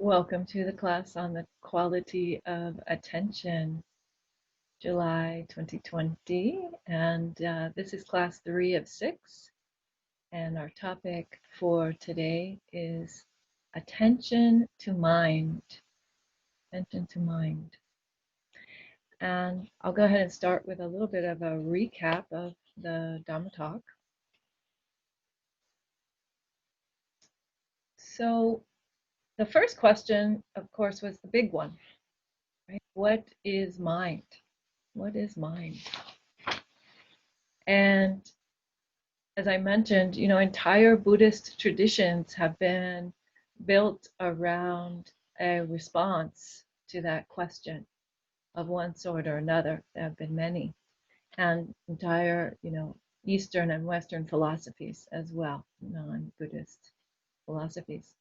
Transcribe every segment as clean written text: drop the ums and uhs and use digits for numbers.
Welcome to the class on the quality of attention, July 2020. And this is class 3 of 6. And our topic for today is attention to mind. Attention to mind. And I'll go ahead and start with a little bit of a recap of the Dhamma talk. So the first question, of course, was the big one, right? What is mind? What is mind? And as I mentioned, entire Buddhist traditions have been built around a response to that question of one sort or another. There have been many, and entire, Eastern and Western philosophies as well, non-Buddhist philosophies.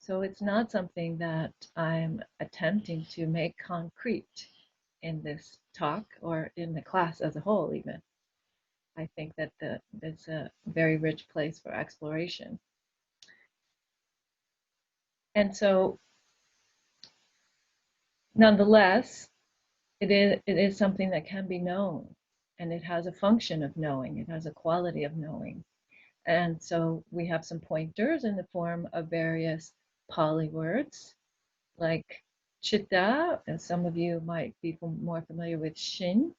So it's not something that I'm attempting to make concrete in this talk or in the class as a whole, even. I think that it's a very rich place for exploration. And so, nonetheless, it is something that can be known, and it has a function of knowing. It has a quality of knowing. And so we have some pointers in the form of various Pali words, like Chitta, and some of you might be more familiar with Shin,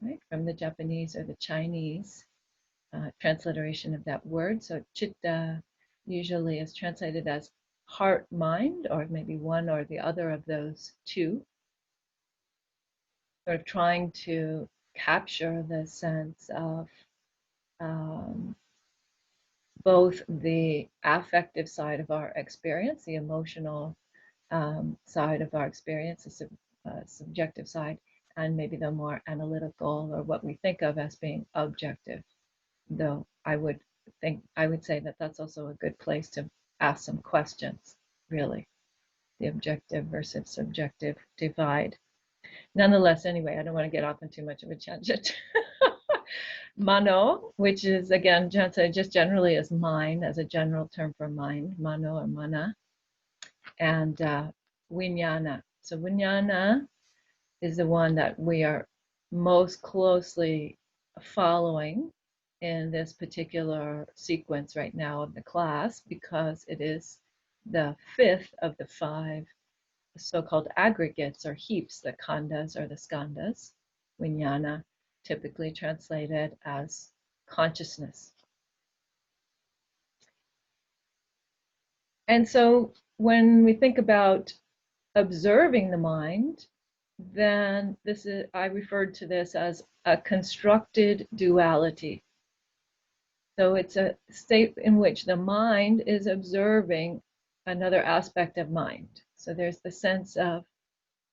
right, from the Japanese or the Chinese transliteration of that word. So Chitta usually is translated as heart, mind, or maybe one or the other of those two. Sort of trying to capture the sense of both the affective side of our experience, the emotional side of our experience, the subjective side, and maybe the more analytical or what we think of as being objective. Though I would say that that's also a good place to ask some questions, really, the objective versus subjective divide. Nonetheless, anyway, I don't want to get off on too much of a tangent. Mano, which is again just generally as mind, as a general term for mind, mano or mana, and vijnana. So vijnana is the one that we are most closely following in this particular sequence right now of the class, because it is the fifth of the 5 so-called aggregates or heaps, the khandas or the skandhas, vijnana, typically translated as consciousness. And so when we think about observing the mind, then I referred to this as a constructed duality. So it's a state in which the mind is observing another aspect of mind. So there's the sense of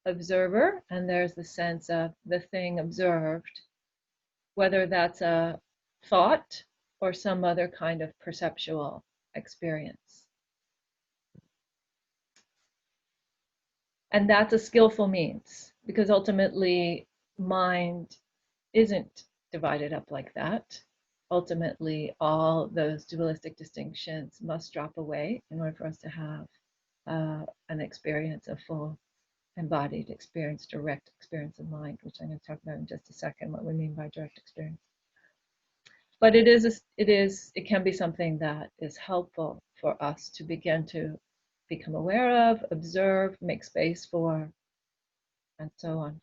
observer, and there's the sense of the thing observed, whether that's a thought or some other kind of perceptual experience. And that's a skillful means, because ultimately mind isn't divided up like that. Ultimately, all those dualistic distinctions must drop away in order for us to have an experience, a full embodied experience, direct experience of mind, which I'm going to talk about in just a second, what we mean by direct experience. But it can be something that is helpful for us to begin to become aware of, observe, make space for, and so on.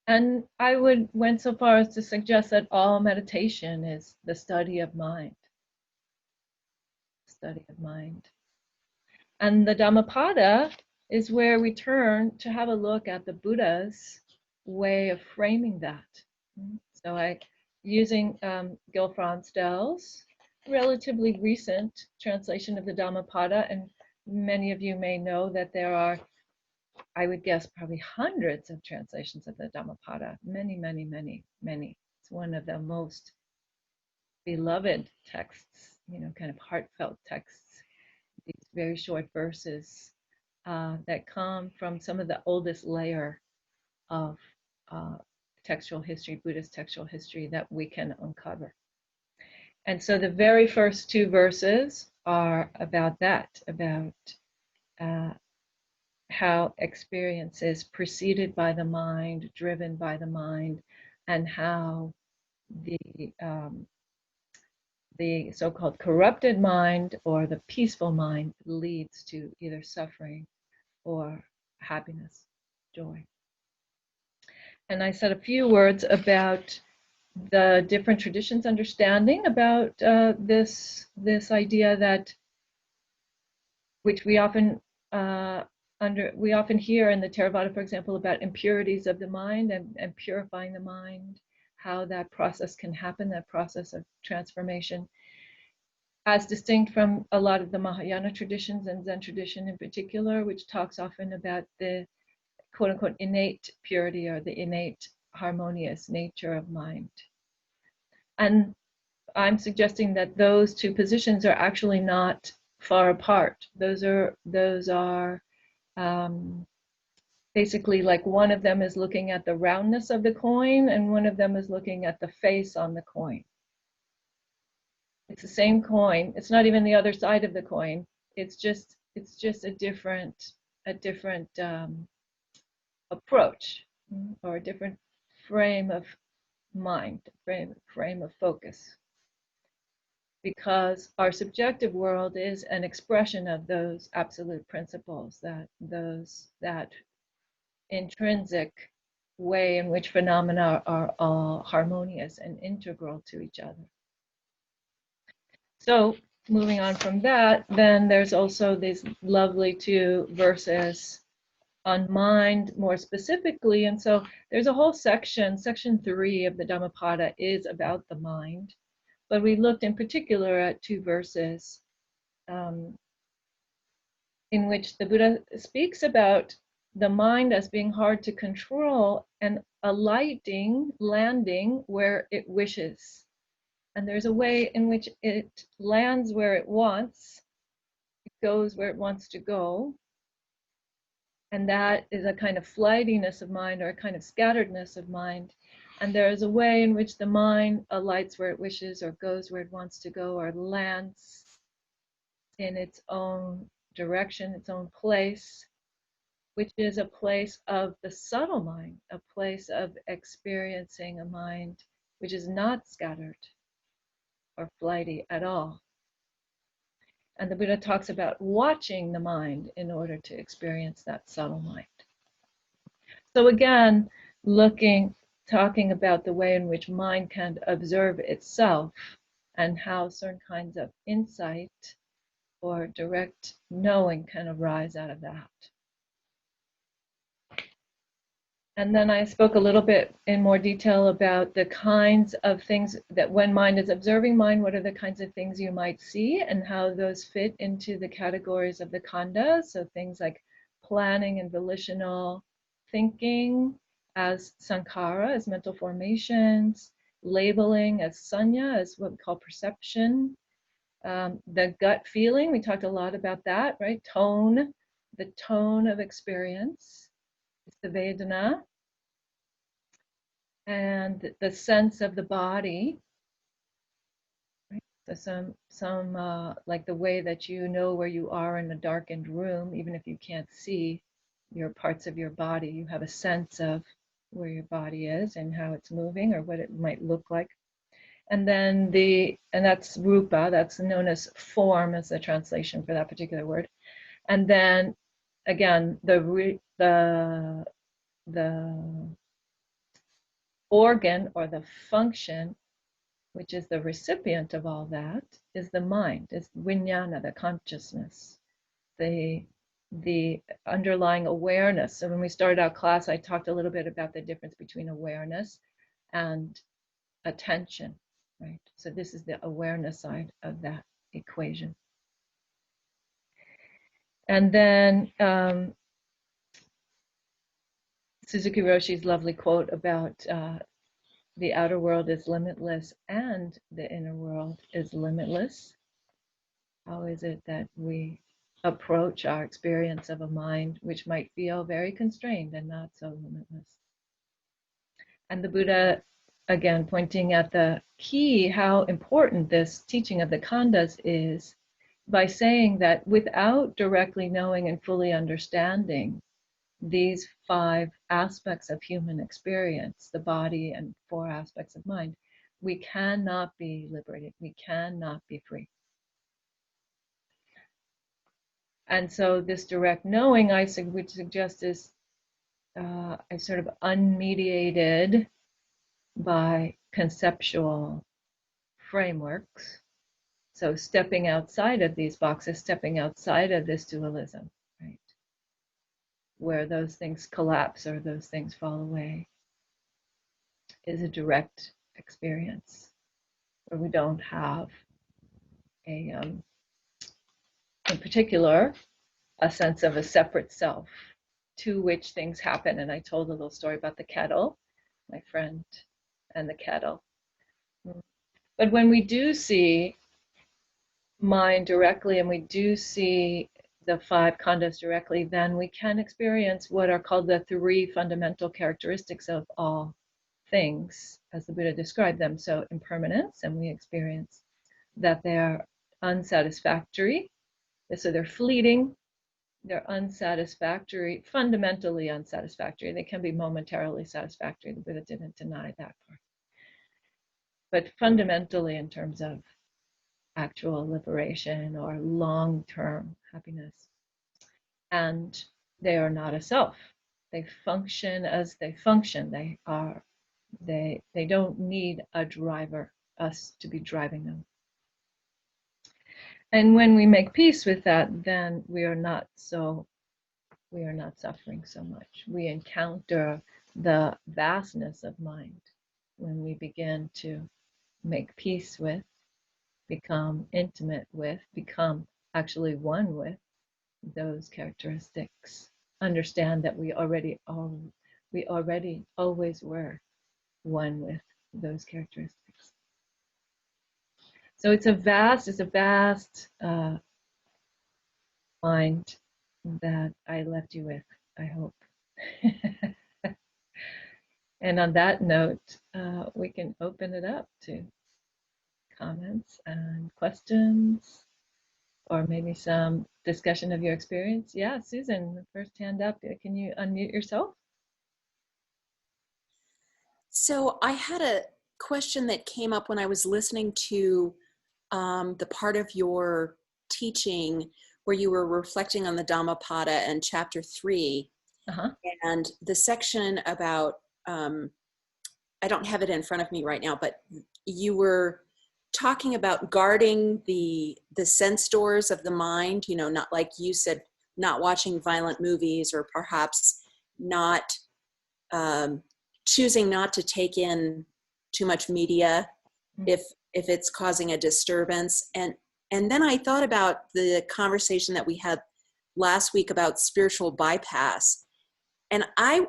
And I went so far as to suggest that all meditation is the study of mind. Study of mind. And the Dhammapada is where we turn to have a look at the Buddha's way of framing that. So using Gil Fronsdal's relatively recent translation of the Dhammapada, and many of you may know that there are, I would guess, probably hundreds of translations of the Dhammapada. Many, many, many, many. It's one of the most beloved texts, kind of heartfelt texts. These very short verses that come from some of the oldest layer of textual history, Buddhist textual history, that we can uncover. And so the very first two verses are about that, about how experience is preceded by the mind, driven by the mind, and how the so-called corrupted mind or the peaceful mind leads to either suffering or happiness, joy. And I said a few words about the different traditions' understanding about this idea that, which we often hear in the Theravada, for example, about impurities of the mind and purifying the mind, how that process can happen, that process of transformation, as distinct from a lot of the Mahayana traditions and Zen tradition in particular, which talks often about the quote unquote innate purity or the innate harmonious nature of mind. And I'm suggesting that those two positions are actually not far apart. Those are basically like one of them is looking at the roundness of the coin and one of them is looking at the face on the coin. It's the same coin. It's not even the other side of the coin. It's just a different approach or a different frame of mind, frame of focus. Because our subjective world is an expression of those absolute principles, that intrinsic way in which phenomena are all harmonious and integral to each other. So moving on from that, then there's also these lovely two verses on mind more specifically. And so there's a whole section 3 of the Dhammapada is about the mind. But we looked in particular at two verses in which the Buddha speaks about the mind as being hard to control and landing where it wishes. And there's a way in which it lands where it wants, it goes where it wants to go. And that is a kind of flightiness of mind or a kind of scatteredness of mind. And there is a way in which the mind alights where it wishes or goes where it wants to go or lands in its own direction, its own place, which is a place of the subtle mind, a place of experiencing a mind which is not scattered or flighty at all. And the Buddha talks about watching the mind in order to experience that subtle mind. So again, talking about the way in which mind can observe itself and how certain kinds of insight or direct knowing can arise out of that. And then I spoke a little bit in more detail about the kinds of things that when mind is observing mind, what are the kinds of things you might see and how those fit into the categories of the khandha. So things like planning and volitional thinking as sankhara, as mental formations, labeling as sanya, as what we call perception, the gut feeling, we talked a lot about that, right? The tone of experience. It's the Vedana, and the sense of the body. Right? So some like the way that you know where you are in a darkened room, even if you can't see your parts of your body, you have a sense of where your body is and how it's moving or what it might look like. And then and that's rupa, that's known as form as the translation for that particular word. And then again, the organ or the function, which is the recipient of all that, is the mind, is vijnana, the consciousness, the underlying awareness. So when we started out class, I talked a little bit about the difference between awareness and attention, right? So this is the awareness side of that equation. And then Suzuki Roshi's lovely quote about the outer world is limitless and the inner world is limitless. How is it that we approach our experience of a mind which might feel very constrained and not so limitless? And the Buddha again, pointing at the key, how important this teaching of the khandhas is, by saying that without directly knowing and fully understanding these 5 aspects of human experience, the body and 4 aspects of mind, we cannot be liberated, we cannot be free. And so this direct knowing, I would suggest, is sort of unmediated by conceptual frameworks. So stepping outside of these boxes, stepping outside of this dualism, right? Where those things collapse or those things fall away, is a direct experience where we don't have in particular, a sense of a separate self to which things happen. And I told a little story about the kettle, my friend, and the kettle. But when we do see mind directly and we do see the 5 khandhas directly, then we can experience what are called the 3 fundamental characteristics of all things, as the Buddha described them. So impermanence, and we experience that they are unsatisfactory. So they're fleeting, they're unsatisfactory, fundamentally unsatisfactory. They can be momentarily satisfactory. The Buddha didn't deny that part. But fundamentally, in terms of actual liberation or long-term happiness. And they are not a self. They function as they function. They don't need a driver, us to be driving them. And when we make peace with that, then we are not suffering so much. We encounter the vastness of mind when we begin to make peace with, become intimate with, become actually one with those characteristics. Understand that we already always were one with those characteristics. So it's a vast mind that I left you with, I hope. And on that note, we can open it up to comments and questions, or maybe some discussion of your experience. Yeah, Susan, first hand up. Can you unmute yourself? So I had a question that came up when I was listening to the part of your teaching where you were reflecting on the Dhammapada and chapter 3, and the section about, I don't have it in front of me right now, but you were talking about guarding the sense doors of the mind, you know, not like you said, not watching violent movies, or perhaps not choosing not to take in too much media if it's causing a disturbance. And then I thought about the conversation that we had last week about spiritual bypass. And I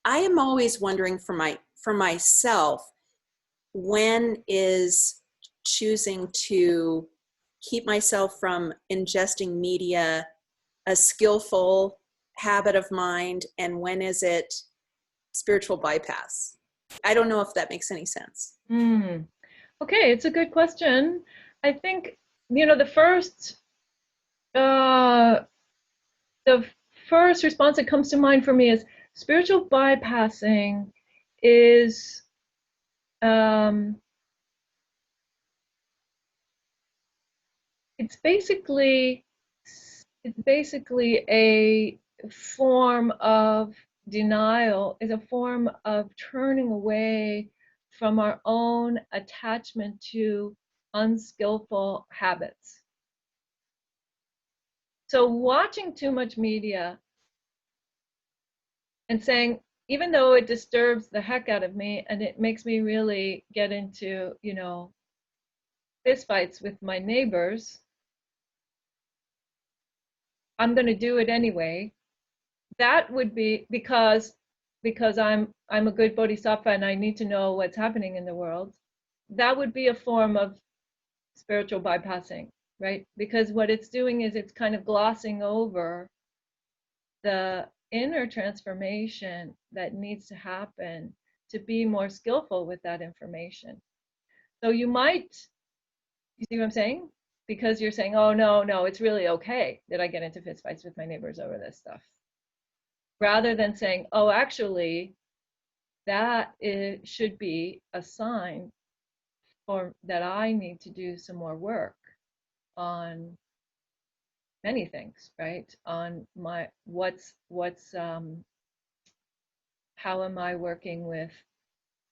am always wondering for myself, when is choosing to keep myself from ingesting media a skillful habit of mind, and when is it spiritual bypass? I don't know if that makes any sense. Okay, it's a good question. I think, you know, the first response that comes to mind for me is spiritual bypassing is it's basically a form of denial, is a form of turning away from our own attachment to unskillful habits. So watching too much media and saying, even though it disturbs the heck out of me and it makes me really get into, you know, fist fights with my neighbors, I'm going to do it anyway. That would be because I'm a good bodhisattva and I need to know what's happening in the world. That would be a form of spiritual bypassing, right? Because what it's doing is it's kind of glossing over the inner transformation that needs to happen to be more skillful with that information. So you see what I'm saying? Because you're saying, oh, no, it's really okay that I get into fistfights with my neighbors over this stuff. Rather than saying, oh, actually, that should be a sign or that I need to do some more work on many things, right? On my how am I working with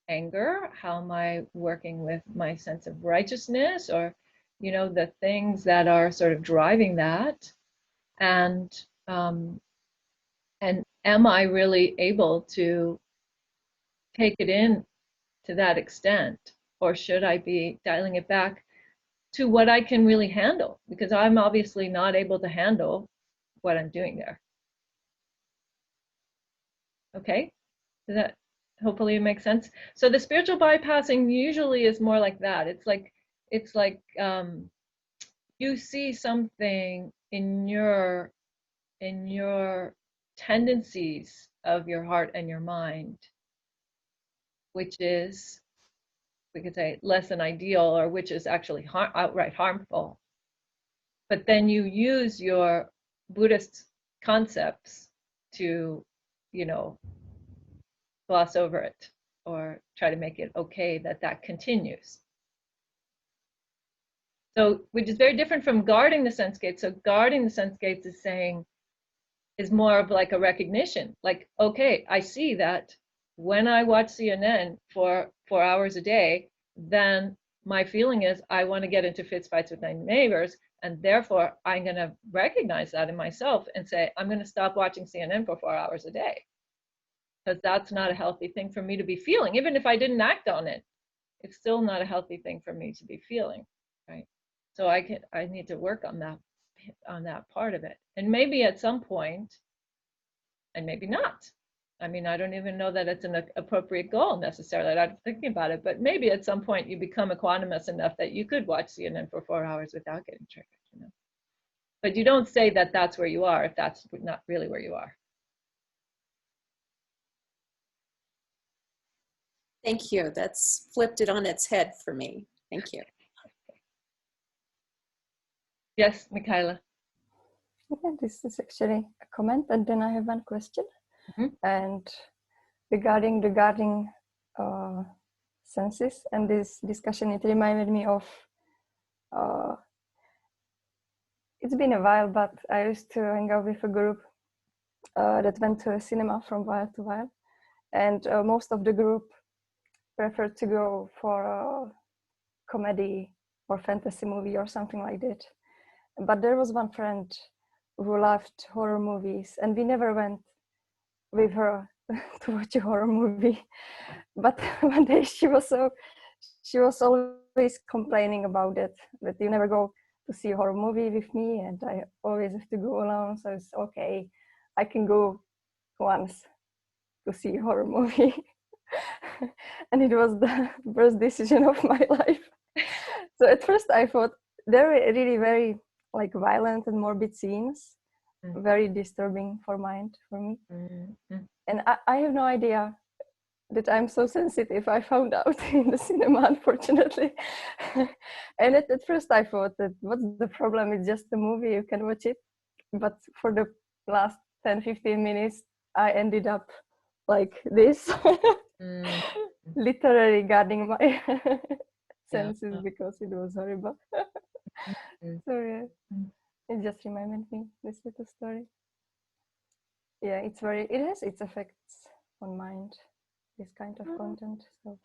anger? How am I working with my sense of righteousness, or the things that are sort of driving that? And am I really able to take it in to that extent, or should I be dialing it back to what I can really handle? Because I'm obviously not able to handle what I'm doing there. Okay, does that hopefully make sense? So the spiritual bypassing usually is more like that. It's like you see something in your tendencies of your heart and your mind, which is, we could say, less than ideal, or which is actually outright harmful. But then you use your Buddhist concepts to, gloss over it or try to make it okay that continues. So, which is very different from guarding the sense gates. So guarding the sense gates is more of like a recognition, like, okay, I see that when I watch CNN for 4 hours a day, then my feeling is I want to get into fistfights with my neighbors, and therefore I'm going to recognize that in myself and say, I'm going to stop watching CNN for 4 hours a day, because that's not a healthy thing for me to be feeling. Even if I didn't act on it, it's still not a healthy thing for me to be feeling, right? So I need to work on that part of it. And maybe at some point, and maybe not. I mean, I don't even know that it's an appropriate goal necessarily. I'm thinking about it, but maybe at some point you become equanimous enough that you could watch CNN for 4 hours without getting triggered, But you don't say that that's where you are if that's not really where you are. Thank you. That's flipped it on its head for me. Thank you. Yes, Michaela. Yeah, this is actually a comment, and then I have one question. Mm-hmm. And regarding senses and this discussion, it reminded me of. It's been a while, but I used to hang out with a group that went to a cinema from while to while, and most of the group preferred to go for a comedy or fantasy movie or something like that. But there was one friend who loved horror movies, and we never went with her to watch a horror movie. But one day she was always complaining about it, that you never go to see a horror movie with me, and I always have to go alone. So it's okay, I can go once to see a horror movie. And it was the worst decision of my life. So at first I thought there were really very like violent and morbid scenes, very disturbing for me. Mm-hmm. And I have no idea that I'm so sensitive. I found out in the cinema, unfortunately. And at first I thought that what's the problem? It's just a movie, you can watch it. But for the last 10-15 minutes, I ended up like this, literally guarding my senses because it was horrible. So yeah, it just reminded me this little story. Yeah, it has its effects on mind, this kind of content. So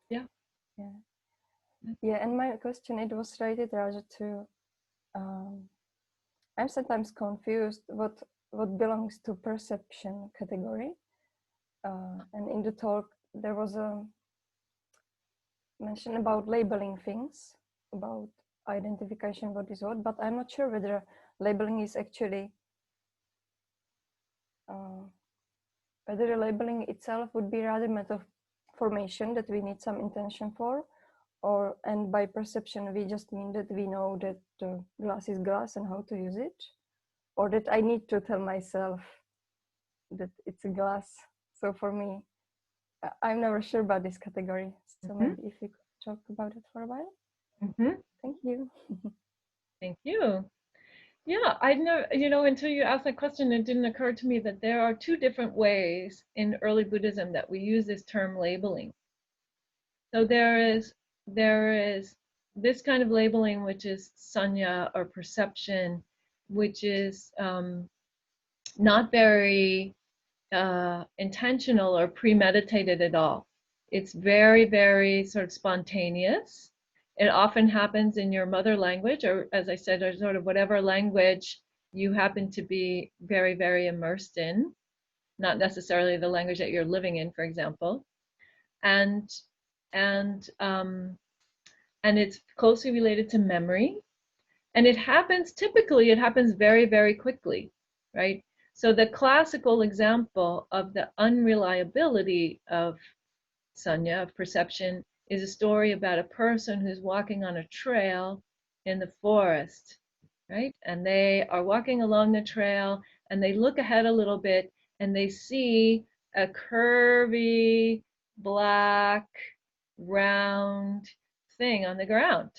yeah. And my question, it was related rather to I'm sometimes confused what belongs to perception category, and in the talk there was a mention about labeling things, about identification, what is what, but I'm not sure whether labeling is actually whether the labeling itself would be rather matter of formation that we need some intention for, and by perception we just mean that we know that glass is glass and how to use it, or that I need to tell myself that it's a glass. So for me, I'm never sure about this category, so Mhm. maybe if you could talk about it for a while. Mhm. Thank you. Thank you. Yeah, I know, until you asked that question, it didn't occur to me that there are two different ways in early Buddhism that we use this term labeling. So there is this kind of labeling, which is sanya or perception, which is not very intentional or premeditated at all. It's very, very sort of spontaneous. It often happens in your mother language, or as I said, or sort of whatever language you happen to be very, very immersed in, not necessarily the language that you're living in, for example. And and um, and it's closely related to memory. And it happens very, very quickly, right? So the classical example of the unreliability of sanya, of perception, is a story about a person who's walking on a trail in the forest, right? And they are walking along the trail and they look ahead a little bit and they see a curvy, black, round thing on the ground.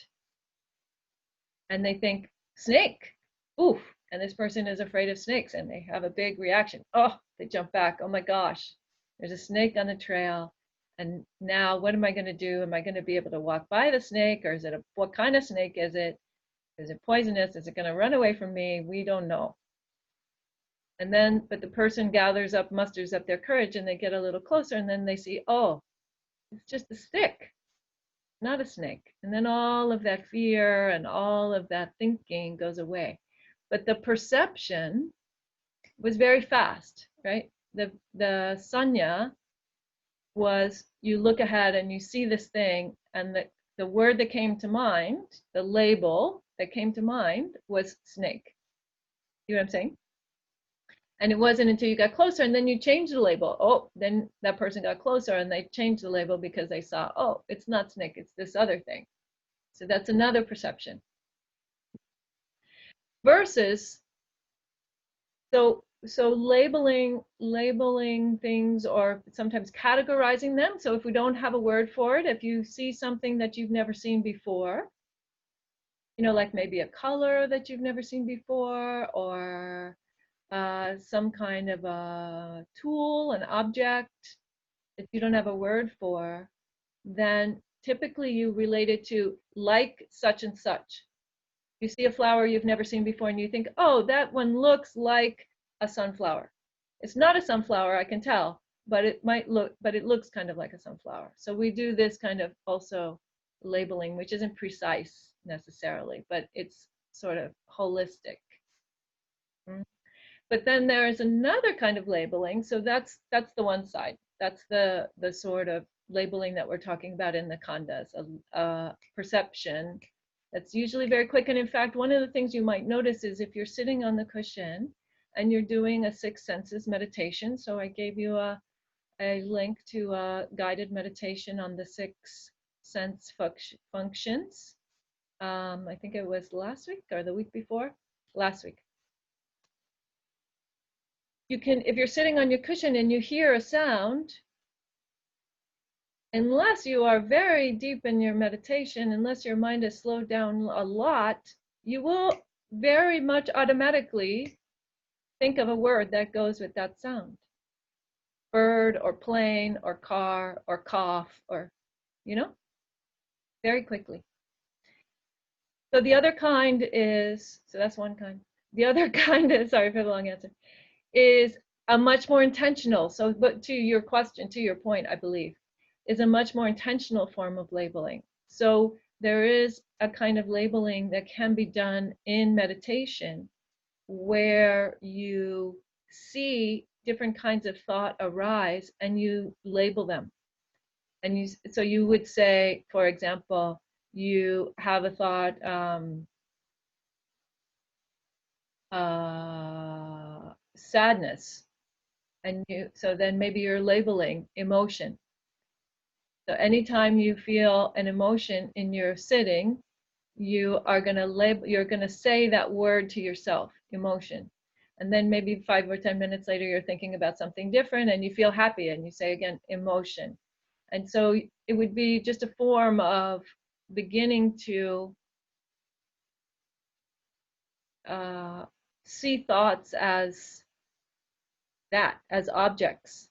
And they think, snake, oof. And this person is afraid of snakes and they have a big reaction. Oh, they jump back. Oh my gosh, there's a snake on the trail. And now what am I going to do? Am I going to be able to walk by the snake, or what kind of snake is it? Is it poisonous? Is it going to run away from me? We don't know. And then, but the person musters up their courage and they get a little closer and then they see, oh, it's just a stick, not a snake. And then all of that fear and all of that thinking goes away. But the perception was very fast, right? The sanya was, you look ahead and you see this thing, and the word that came to mind, the label that came to mind was snake. You know what I'm saying? And it wasn't until you got closer and then you changed the label. Oh, then that person got closer and they changed the label because they saw, oh, it's not snake, it's this other thing. So that's another perception. Versus, so labeling things, or sometimes categorizing them. So if we don't have a word for it, if you see something that you've never seen before, like maybe a color that you've never seen before, or some kind of a tool, an object that you don't have a word for, then typically you relate it to like such and such. You see a flower you've never seen before and you think, oh, that one looks like a sunflower. It's not a sunflower, I can tell, but it looks kind of like a sunflower. So we do this kind of also labeling, which isn't precise necessarily, but it's sort of holistic. But then there is another kind of labeling. So that's the one side. That's the sort of labeling that we're talking about in the khandhas, a perception that's usually very quick. And in fact, one of the things you might notice is if you're sitting on the cushion and you're doing a six senses meditation. So I gave you a link to a guided meditation on the six sense functions. I think it was last week or the week before, last week. You can, if you're sitting on your cushion and you hear a sound, unless you are very deep in your meditation, unless your mind has slowed down a lot, you will very much automatically think of a word that goes with that sound. Bird or plane or car or cough, or, very quickly. So the other kind is, so that's one kind. The other kind is, sorry for the long answer, is a much more intentional. So, but to your question, to your point, I believe, is a much more intentional form of labeling. So there is a kind of labeling that can be done in meditation where you see different kinds of thought arise and you label them. And so you would say, for example, you have a thought, sadness, and so then maybe you're labeling emotion. So anytime you feel an emotion in your sitting, you're going to say that word to yourself, emotion. And then maybe 5 or 10 minutes later, you're thinking about something different and you feel happy, and you say again, emotion. And so it would be just a form of beginning to see thoughts as that, as objects,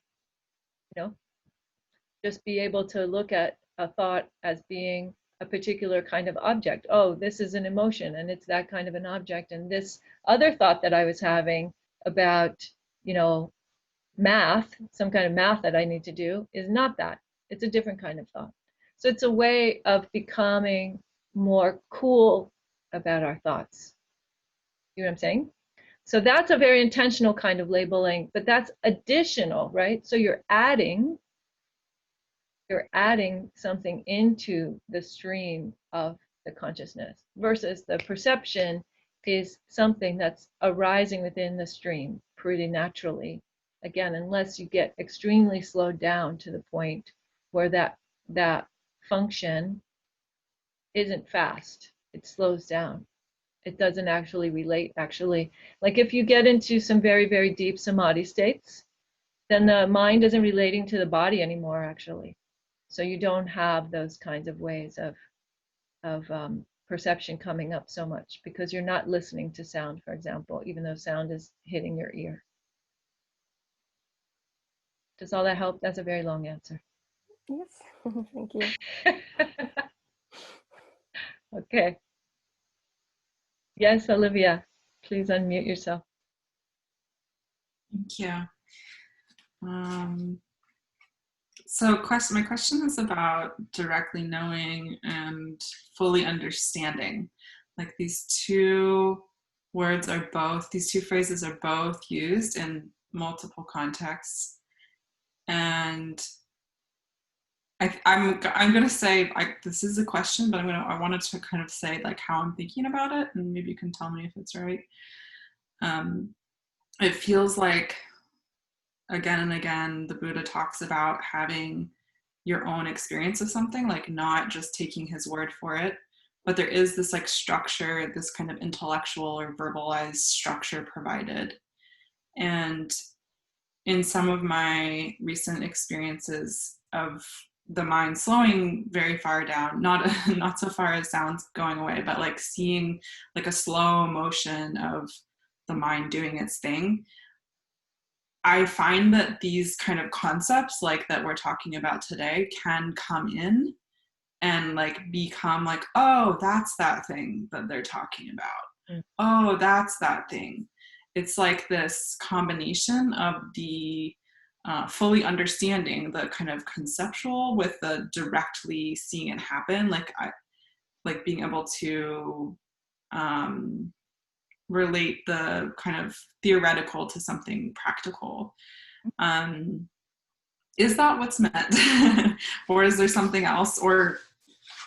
you know, just be able to look at a thought as being a particular kind of object. Oh, this is an emotion and it's that kind of an object. And this other thought that I was having about, you know, math, some kind of math that I need to do, is not that. It's a different kind of thought. So it's a way of becoming more cool about our thoughts. You know what I'm saying? So that's a very intentional kind of labeling, but that's additional, right? So you're adding something into the stream of the consciousness, versus the perception is something that's arising within the stream pretty naturally. Again, unless you get extremely slowed down to the point where that function isn't fast, it slows down. It doesn't actually relate, actually. Like if you get into some very, very deep samadhi states, then the mind isn't relating to the body anymore, actually. So you don't have those kinds of ways of perception coming up so much, because you're not listening to sound, for example, even though sound is hitting your ear. Does all that help? That's a very long answer. Yes, thank you. Okay. Yes, Olivia, please unmute yourself. Thank you. So my question is about directly knowing and fully understanding. Like these two phrases are both used in multiple contexts. And I'm going to say, this is a question, but I wanted to kind of say like how I'm thinking about it, and maybe you can tell me if it's right. It feels like again and again, the Buddha talks about having your own experience of something, like not just taking his word for it, but there is this like structure, this kind of intellectual or verbalized structure provided. And in some of my recent experiences of the mind slowing very far down, not so far as sounds going away, but like seeing like a slow motion of the mind doing its thing, I find that these kind of concepts like that we're talking about today can come in and like become like, oh, that's that thing that they're talking about. Oh, that's that thing. It's like this combination of the fully understanding the kind of conceptual with the directly seeing it happen, like being able to relate the kind of theoretical to something practical. Is that what's meant? Or is there something else? Or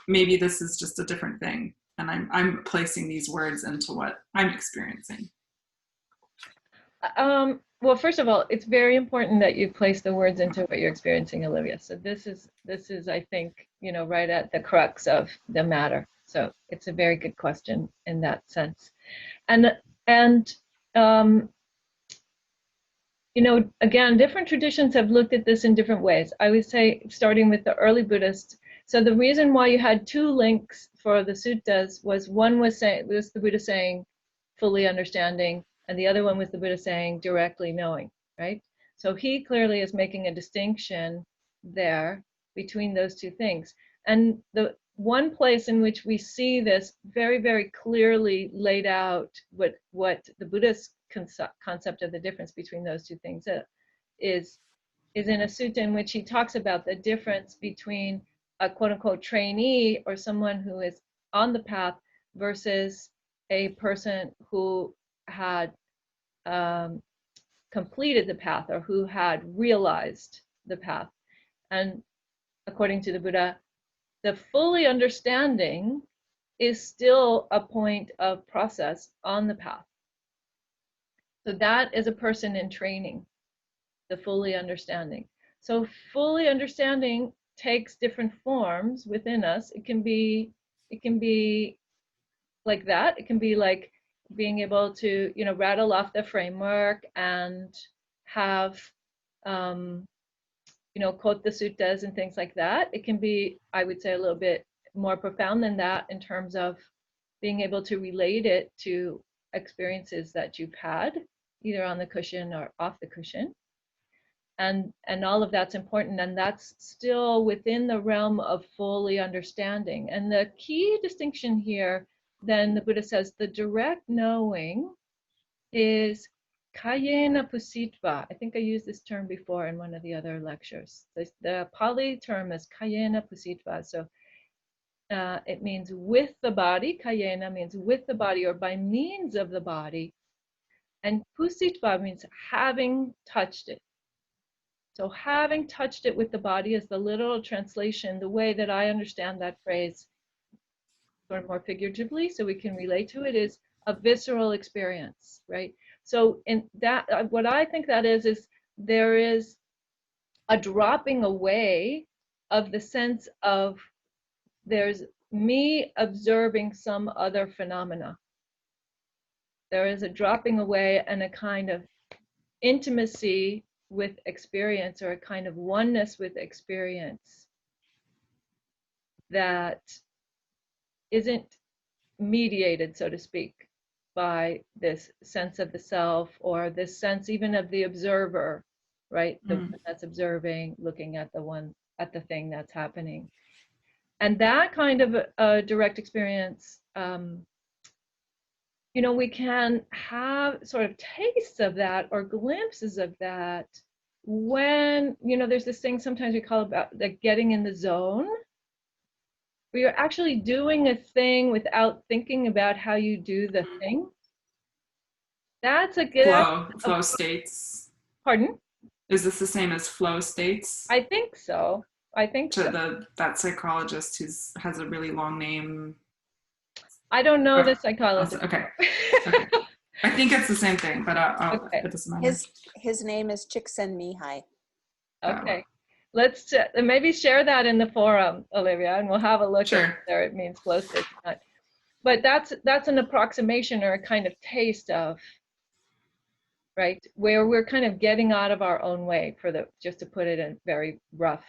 maybe this is just a different thing and I'm placing these words into what I'm experiencing. Well, first of all, it's very important that you place the words into what you're experiencing, Olivia. So this is, I think, you know, right at the crux of the matter. So it's a very good question in that sense. And you know, again, different traditions have looked at this in different ways. I would say, starting with the early Buddhists. So the reason why you had two links for the suttas was one was saying, this the Buddha saying, fully understanding, and the other one was the Buddha saying, directly knowing, right? So he clearly is making a distinction there between those two things. And the one place in which we see this very, very clearly laid out, what the Buddhist concept of the difference between those two things is in a sutta in which he talks about the difference between a quote-unquote trainee or someone who is on the path versus a person who had completed the path or who had realized the path. And according to the Buddha, the fully understanding is still a point of process on the path. So that is a person in training, the fully understanding. So fully understanding takes different forms within us. It can be like that. It can be like being able to, rattle off the framework and have, quote the suttas and things like that. It can be, I would say, a little bit more profound than that in terms of being able to relate it to experiences that you've had, either on the cushion or off the cushion. And all of that's important, and that's still within the realm of fully understanding. And the key distinction here, then the Buddha says, the direct knowing is kayena pusitva. I think I used this term before in one of the other lectures. The Pali term is kayena pusitva. So it means with the body. Kayena means with the body or by means of the body. And pusitva means having touched it. So having touched it with the body is the literal translation, the way that I understand that phrase, sort of more figuratively, so we can relate to it, is a visceral experience, right? So in that, what I think that is there is a dropping away of the sense of there's me observing some other phenomena. There is a dropping away and a kind of intimacy with experience, or a kind of oneness with experience that isn't mediated, so to speak, by this sense of the self, or this sense even of the observer, right? The one that's observing, looking at the thing that's happening. And that kind of a direct experience, we can have sort of tastes of that or glimpses of that when, there's this thing sometimes we call about the getting in the zone, where you're actually doing a thing without thinking about how you do the thing. That's a good flow states. Pardon? Is this the same as flow states? I think so. That psychologist has a really long name. I don't know the psychologist. Okay. I think it's the same thing, but okay. It doesn't matter. His name is Csikszentmihalyi. Okay. Let's maybe share that in the forum, Olivia, and we'll have a look at whether it means flow state or not. But that's an approximation or a kind of taste of, right, where we're kind of getting out of our own way, just to put it in very rough,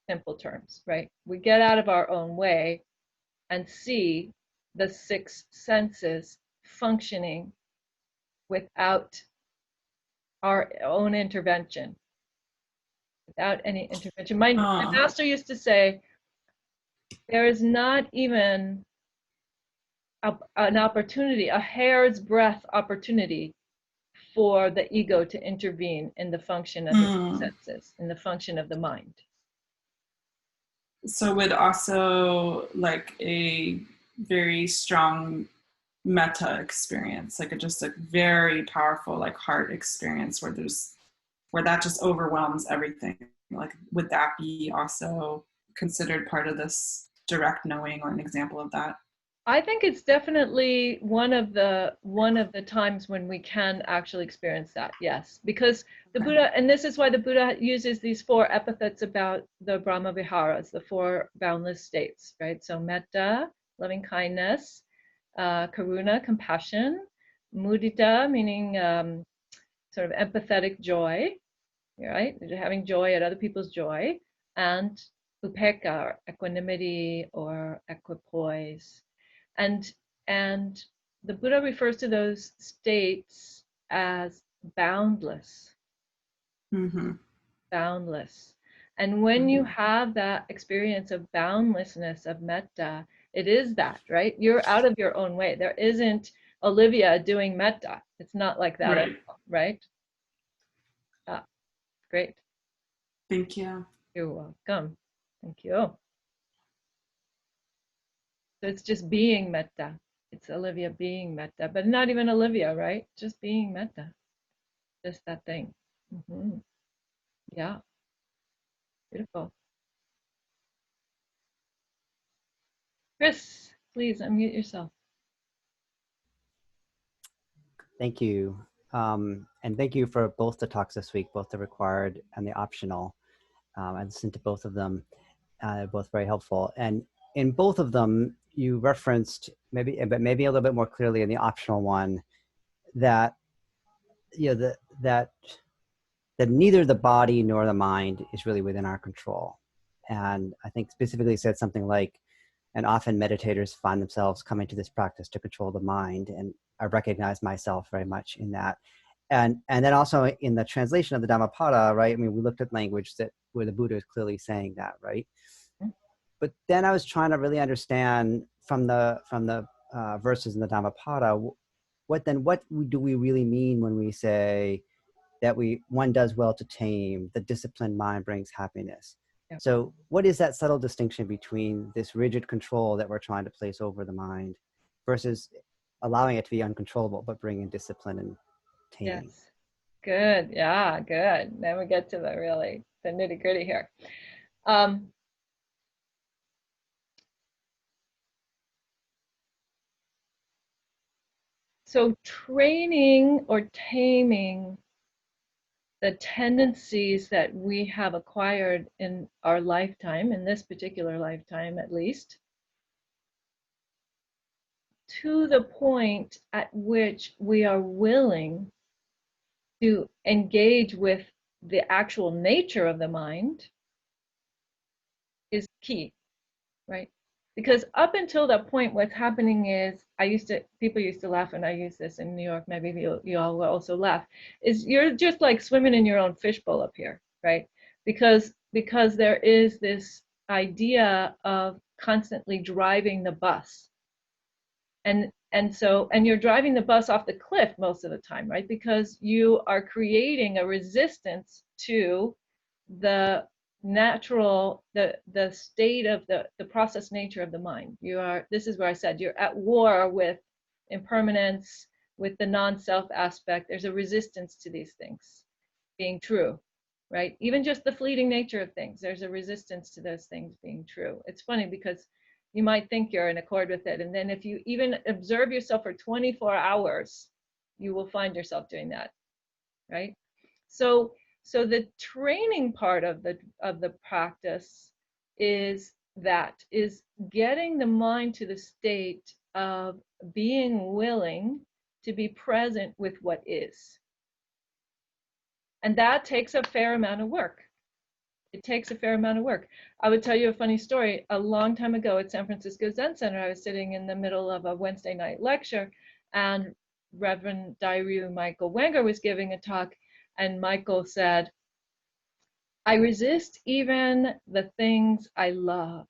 simple terms, right? We get out of our own way and see the six senses functioning without our own intervention, without any intervention. My master used to say, there is not even an opportunity, a hair's breadth opportunity for the ego to intervene in the function of the senses, in the function of the mind. So would also like a very strong metta experience, like just a very powerful like heart experience where that just overwhelms everything. Like, would that be also considered part of this direct knowing, or an example of that? I think it's definitely one of the times when we can actually experience that, yes. Because the Buddha, and this is why the Buddha uses these four epithets about the Brahma Viharas, the four boundless states, right? So metta, loving kindness, karuna, compassion, mudita, meaning sort of empathetic joy, right? Having joy at other people's joy, and upekkha, or equanimity or equipoise. And the Buddha refers to those states as boundless. Boundless. And when you have that experience of boundlessness of metta, it is that, right? You're out of your own way. There isn't Olivia doing metta. It's not like that at all, right? Great. Thank you. You're welcome. Thank you. So it's just being metta. It's Olivia being metta, but not even Olivia, right? Just being metta. Just that thing. Yeah. Beautiful. Chris, please unmute yourself. Thank you. And thank you for both the talks this week, both the required and the optional. I listened to both of them, both very helpful. And in both of them, you referenced but maybe a little bit more clearly in the optional one, that that neither the body nor the mind is really within our control. And I think specifically said something like, and often meditators find themselves coming to this practice to control the mind. And I recognize myself very much in that. And then also in the translation of the Dhammapada, right? I mean, we looked at language where the Buddha is clearly saying that, right? But then I was trying to really understand from the verses in the Dhammapada, what do we really mean when we say that one does well to tame, the disciplined mind brings happiness? Yeah. So what is that subtle distinction between this rigid control that we're trying to place over the mind versus allowing it to be uncontrollable, but bringing discipline and taming? Yes. Good. Yeah, good. Then we get to the nitty gritty here. So training or taming the tendencies that we have acquired in our lifetime, in this particular lifetime at least, to the point at which we are willing to engage with the actual nature of the mind is key, right? Because up until that point, what's happening is, people used to laugh when I use this in New York, maybe you all will also laugh, is you're just like swimming in your own fishbowl up here, right? Because there is this idea of constantly driving the bus. And you're driving the bus off the cliff most of the time, right? Because you are creating a resistance to the natural, the state of the process nature of the mind. This is where I said you're at war with impermanence, with the non-self aspect. There's a resistance to these things being true, right? Even just the fleeting nature of things, there's a resistance to those things being true. It's funny because you might think you're in accord with it, and then if you even observe yourself for 24 hours, you will find yourself doing that, right? So the training part of the practice is getting the mind to the state of being willing to be present with what is. And that takes a fair amount of work. It takes a fair amount of work. I would tell you a funny story. A long time ago at San Francisco Zen Center, I was sitting in the middle of a Wednesday night lecture, and Reverend Dairyu Michael Wenger was giving a talk, and Michael said, "I resist even the things I love."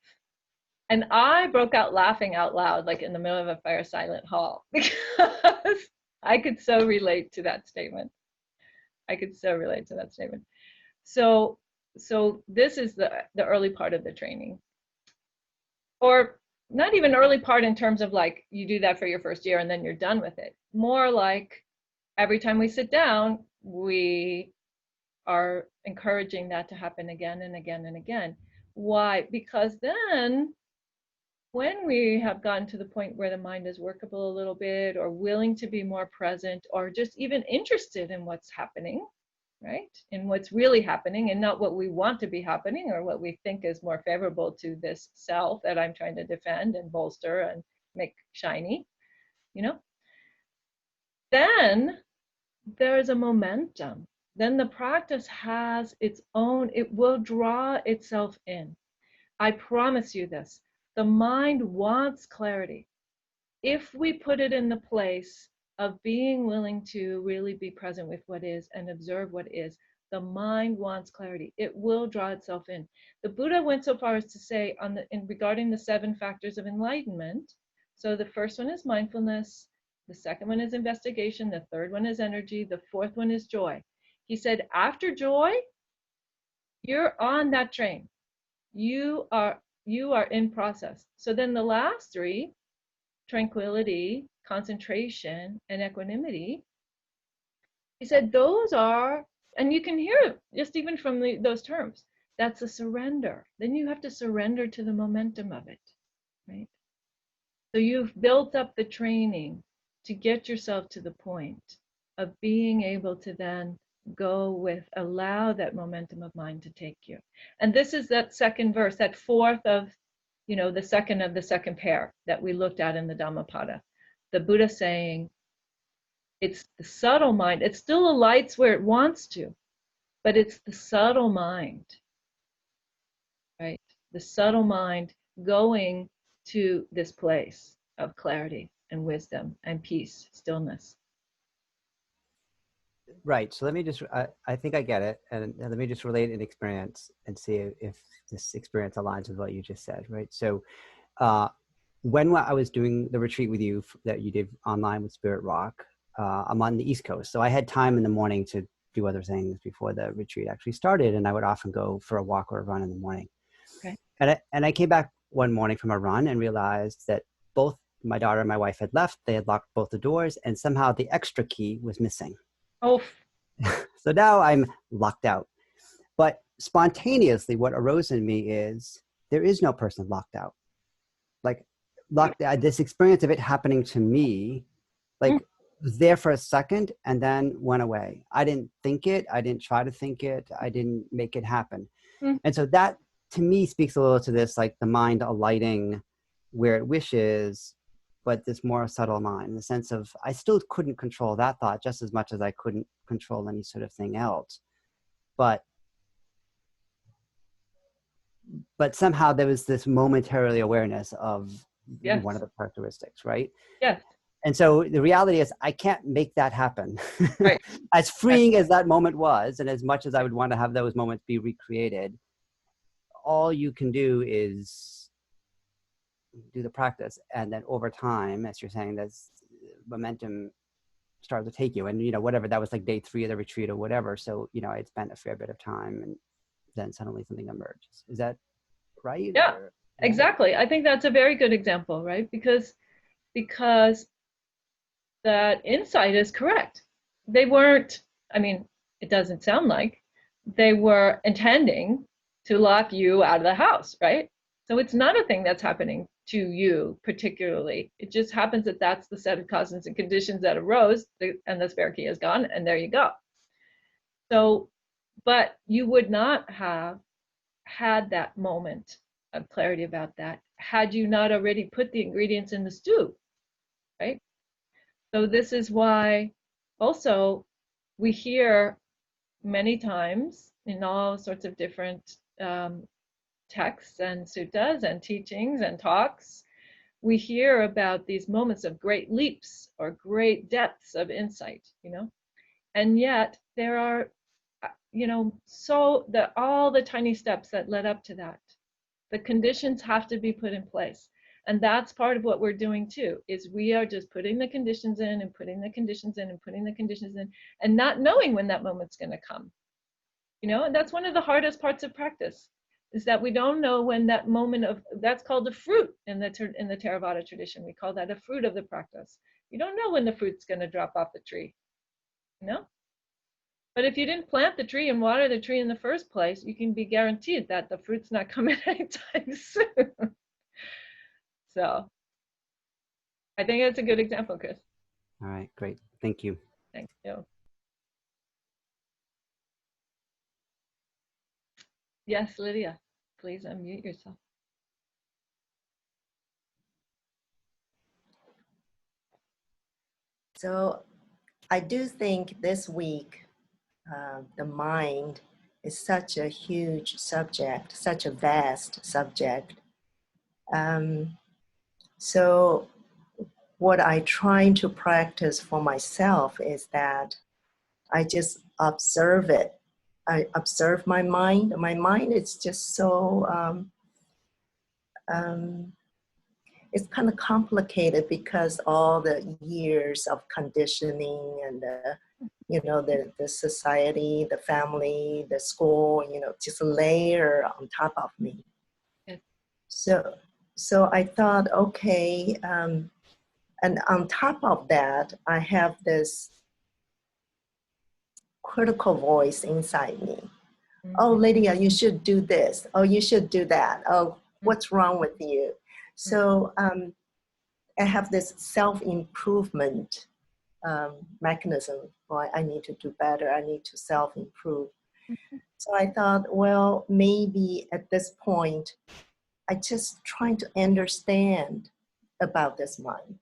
And I broke out laughing out loud, like in the middle of a fire silent hall, because I could so relate to that statement. So this is the early part of the training, or not even early part in terms of like you do that for your first year and then you're done with it. More like every time we sit down, we are encouraging that to happen again and again and again. Why? Because then when we have gotten to the point where the mind is workable a little bit, or willing to be more present, or just even interested in what's happening, right? In what's really happening and not what we want to be happening or what we think is more favorable to this self that I'm trying to defend and bolster and make shiny, then there's a momentum. Then the practice has its own, it will draw itself in. I promise you this, the mind wants clarity. If we put it in the place of being willing to really be present with what is and observe what is, the mind wants clarity. It will draw itself in. The Buddha went so far as to say regarding the 7 factors of enlightenment. So the first one is mindfulness. The second one is investigation. The third one is energy. The fourth one is joy. He said, after joy, you're on that train. You are in process. So then the last 3, tranquility, concentration, and equanimity, he said those are, and you can hear it just even from those terms, that's a surrender. Then you have to surrender to the momentum of it, right? So you've built up the training to get yourself to the point of being able to then allow that momentum of mind to take you. And this is that second verse, that fourth of you know, the second of the second pair that we looked at in the Dhammapada. The Buddha saying, it's the subtle mind. It still alights where it wants to, but it's the subtle mind, right? The subtle mind going to this place of clarity and wisdom and peace, stillness. Right. So let me just, I think I get it. And let me just relate an experience and see if this experience aligns with what you just said, right? So when I was doing the retreat with you that you did online with Spirit Rock, I'm on the East Coast. So I had time in the morning to do other things before the retreat actually started. And I would often go for a walk or a run in the morning. Okay. And I came back one morning from a run and realized that both my daughter and my wife had left. They had locked both the doors, and somehow the extra key was missing. Oh, So now I'm locked out. But spontaneously, what arose in me is there is no person locked out. Like this experience of it happening to me, like was there for a second and then went away. I didn't think it. I didn't try to think it. I didn't make it happen. And so that to me speaks a little to this, like the mind alighting where it wishes, but this more subtle mind, in the sense of I still couldn't control that thought just as much as I couldn't control any sort of thing else. But somehow there was this momentarily awareness of yes. one of the characteristics, right? Yes. And so the reality is I can't make that happen. Right. As freeing as that moment was, and as much as I would want to have those moments be recreated, all you can do is do the practice. And then over time, as you're saying, that's momentum started to take you. And, you know, whatever, that was like day 3 of the retreat or whatever. So, you know, I'd spent a fair bit of time and then suddenly something emerges. Is that right? Yeah, or, exactly. I think that's a very good example, right? Because that insight is correct. They weren't, I mean, it doesn't sound like they were intending to lock you out of the house, right? So it's not a thing that's happening to you particularly. It just happens that that's the set of causes and conditions that arose, and the spare key is gone, and there you go. So, but you would not have had that moment of clarity about that had you not already put the ingredients in the stew, right? So this is why also we hear many times in all sorts of different texts and suttas and teachings and talks, we hear about these moments of great leaps or great depths of insight, you know, and yet there are, you know, so all the tiny steps that led up to that, the conditions have to be put in place. And that's part of what we're doing too, is we are just putting the conditions in and putting the conditions in and putting the conditions in and not knowing when that moment's going to come. You know, and that's one of the hardest parts of practice, is that we don't know when that moment of, that's called a fruit in the Theravada tradition. We call that a fruit of the practice. You don't know when the fruit's going to drop off the tree, you know? But if you didn't plant the tree and water the tree in the first place, you can be guaranteed that the fruit's not coming anytime soon. So I think that's a good example, Chris. All right, great. Thank you. Thank you. Yes, Lydia, please unmute yourself. So I do think this week, the mind is such a huge subject, such a vast subject. So what I try to practice for myself is that I just observe it. I observe my mind. My mind is just so, it's kind of complicated because all the years of conditioning and the society, the family, the school, just layer on top of me. Yes. So I thought, okay, and on top of that, I have this critical voice inside me. Mm-hmm. Oh, Lydia, you should do this. Oh, you should do that. Oh, what's wrong with you? So I have this self-improvement mechanism. Well, I need to do better. I need to self-improve. So I thought, well, maybe at this point, I just trying to understand about this mind.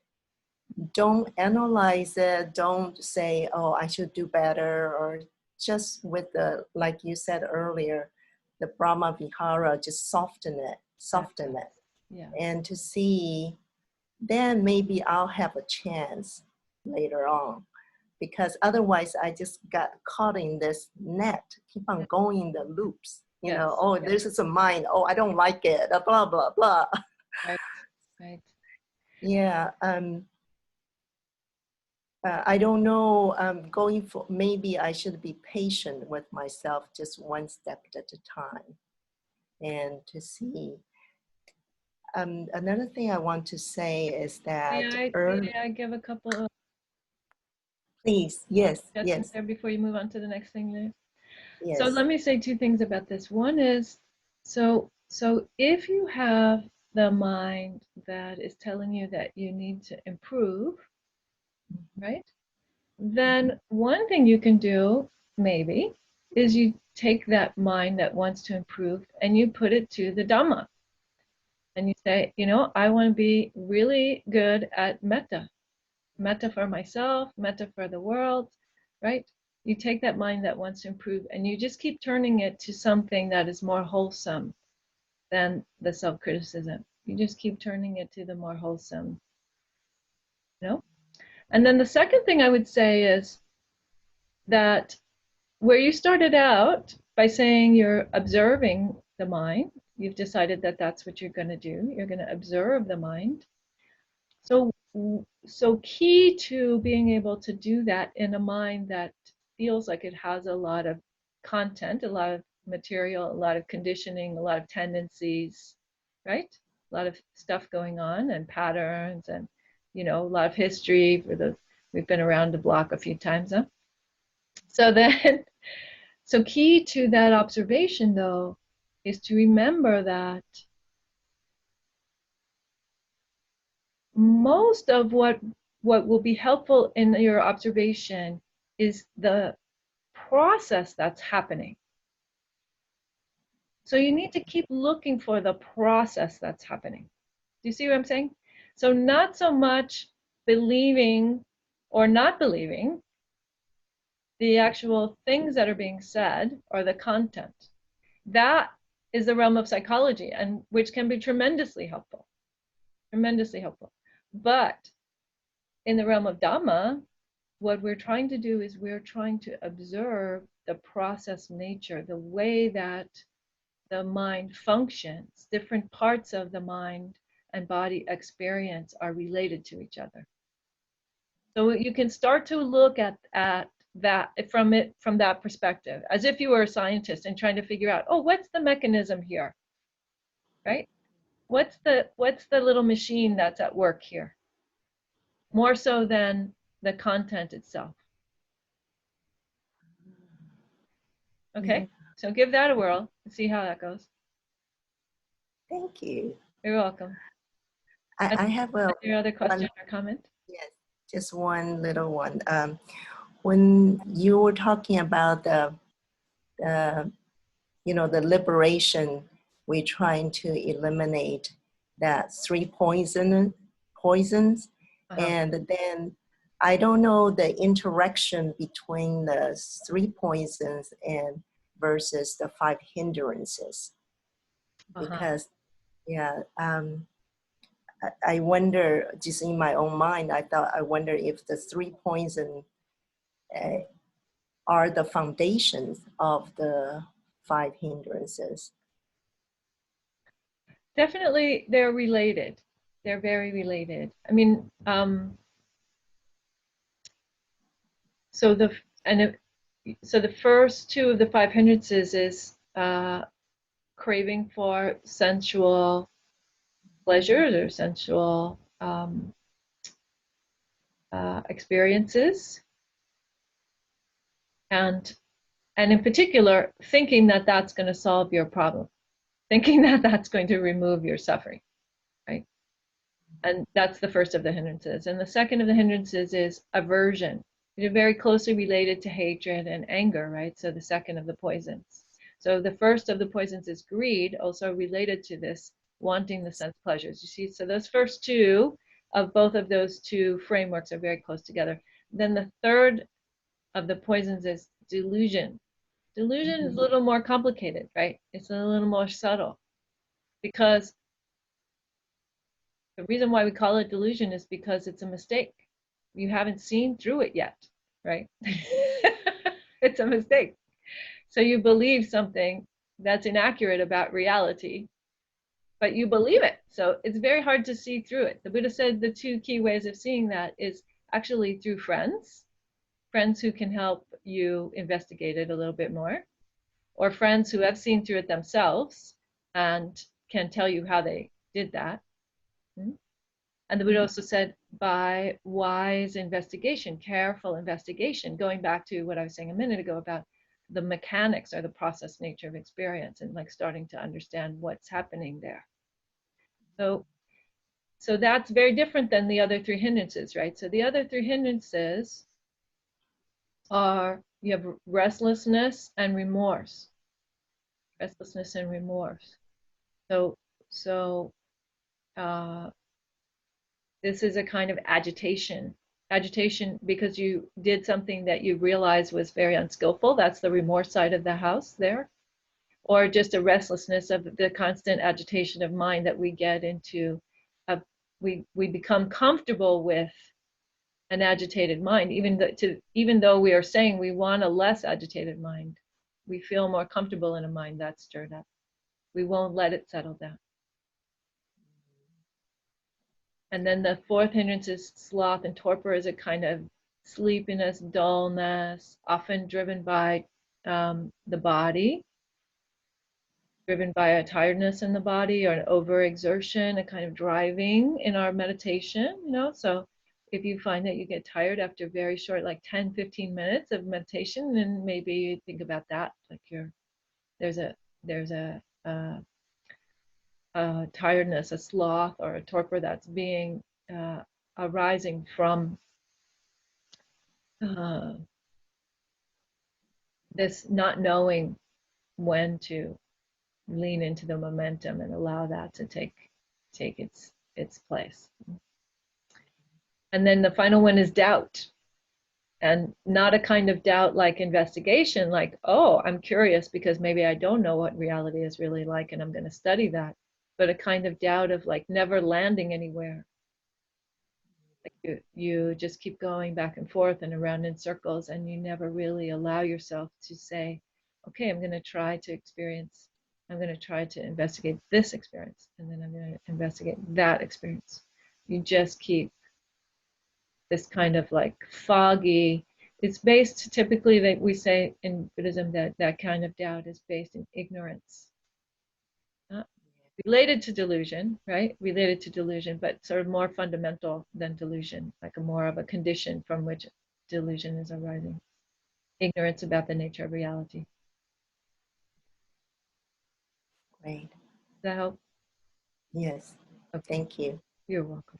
Don't analyze it. Don't say, oh, I should do better, or just with the, like you said earlier, the Brahma Vihara, just soften it. Yeah. And to see, then maybe I'll have a chance later on. Because otherwise I just got caught in this net, keep on going in the loops. You know, oh, this is a mind. Oh, I don't like it, blah, blah, blah. Right, right. Yeah. I don't know, going for, maybe I should be patient with myself, just one step at a time, and to see. Another thing I want to say is that May I give a couple of please, yes, suggestions there before you move on to the next thing there? yes. So let me say two things about this. One is, so if you have the mind that is telling you that you need to improve, right? Then one thing you can do, maybe, is you take that mind that wants to improve and you put it to the Dhamma. And you say, you know, I want to be really good at metta. Metta for myself, metta for the world, right? You take that mind that wants to improve and you just keep turning it to something that is more wholesome than the self-criticism. You just keep turning it to the more wholesome, you know? And then the second thing I would say is that where you started out by saying you're observing the mind, you've decided that that's what you're going to do. You're going to observe the mind. So key to being able to do that in a mind that feels like it has a lot of content, a lot of material, a lot of conditioning, a lot of tendencies, right? A lot of stuff going on and patterns and, you know, a lot of history for the, we've been around the block a few times, huh? So then, so key to that observation though, is to remember that most of what will be helpful in your observation is the process that's happening. So you need to keep looking for the process that's happening. Do you see what I'm saying? So not so much believing or not believing the actual things that are being said or the content. That is the realm of psychology, and which can be tremendously helpful. Tremendously helpful. But in the realm of Dhamma, what we're trying to do is we're trying to observe the process nature, the way that the mind functions. Different parts of the mind and body experience are related to each other. So you can start to look at that from that perspective, as if you were a scientist and trying to figure out, oh, what's the mechanism here, right? What's the little machine that's at work here? More so than the content itself. Okay, so give that a whirl and see how that goes. Thank you. You're welcome. I have a your other question or comment? Yes, just one little one. When you were talking about the you know, the liberation, we're trying to eliminate that three poisons, and then I don't know the interaction between the three poisons and versus the five hindrances, because I wonder, just in my own mind, I wonder if the three poisons are the foundations of the five hindrances. Definitely, they're related. They're very related. I mean, so the first two of the five hindrances is craving for sensual pleasures or sensual experiences, and in particular, thinking that that's going to solve your problem, thinking that that's going to remove your suffering, right? And that's the first of the hindrances. And the second of the hindrances is aversion. They're very closely related to hatred and anger, right? So the second of the poisons. So the first of the poisons is greed, also related to this wanting the sense pleasures. You see, so those first two of both of those two frameworks are very close together. Then the third of the poisons is delusion. Delusion is a little more complicated, right? It's a little more subtle, because the reason why we call it delusion is because it's a mistake. You haven't seen through it yet, right? It's a mistake. So you believe something that's inaccurate about reality, but you believe it. So it's very hard to see through it. The Buddha said the two key ways of seeing that is actually through friends who can help you investigate it a little bit more, or friends who have seen through it themselves and can tell you how they did that. And the Buddha also said by wise investigation, careful investigation, going back to what I was saying a minute ago about the mechanics or the process nature of experience, and like starting to understand what's happening there. So that's very different than the other three hindrances, right? So the other three hindrances are, you have restlessness and remorse. Restlessness and remorse. So this is a kind of agitation because you did something that you realized was very unskillful. That's the remorse side of the house there. Or just a restlessness of the constant agitation of mind that we get into. We become comfortable with an agitated mind, even though we are saying we want a less agitated mind. We feel more comfortable in a mind that's stirred up. We won't let it settle down. And then the fourth hindrance is sloth and torpor, is a kind of sleepiness, dullness, often driven by the body, driven by a tiredness in the body or an overexertion, a kind of driving in our meditation, So if you find that you get tired after very short, like 10, 15 minutes of meditation, then maybe you think about that. Like there's a tiredness, a sloth, or a torpor that's being arising from this not knowing when to lean into the momentum and allow that to take its place. And then the final one is doubt, and not a kind of doubt like investigation, like, oh, I'm curious because maybe I don't know what reality is really like and I'm going to study that, but a kind of doubt of like never landing anywhere. Like you just keep going back and forth and around in circles, and you never really allow yourself to say, okay, I'm going to try to investigate this experience, and then I'm going to investigate that experience. You just keep this kind of like foggy, it's based typically, that we say in Buddhism that kind of doubt is based in ignorance. Related to delusion, right? Related to delusion, but sort of more fundamental than delusion, like a more of a condition from which delusion is arising. Ignorance about the nature of reality. Great. Does that help? Yes. Okay. Thank you. You're welcome.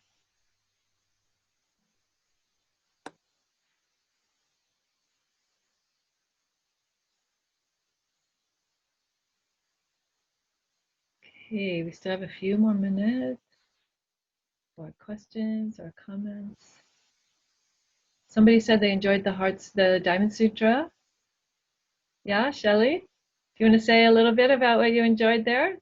Okay, we still have a few more minutes for questions or comments. Somebody said they enjoyed the Diamond Sutra. Yeah, Shelley? Do you want to say a little bit about what you enjoyed there?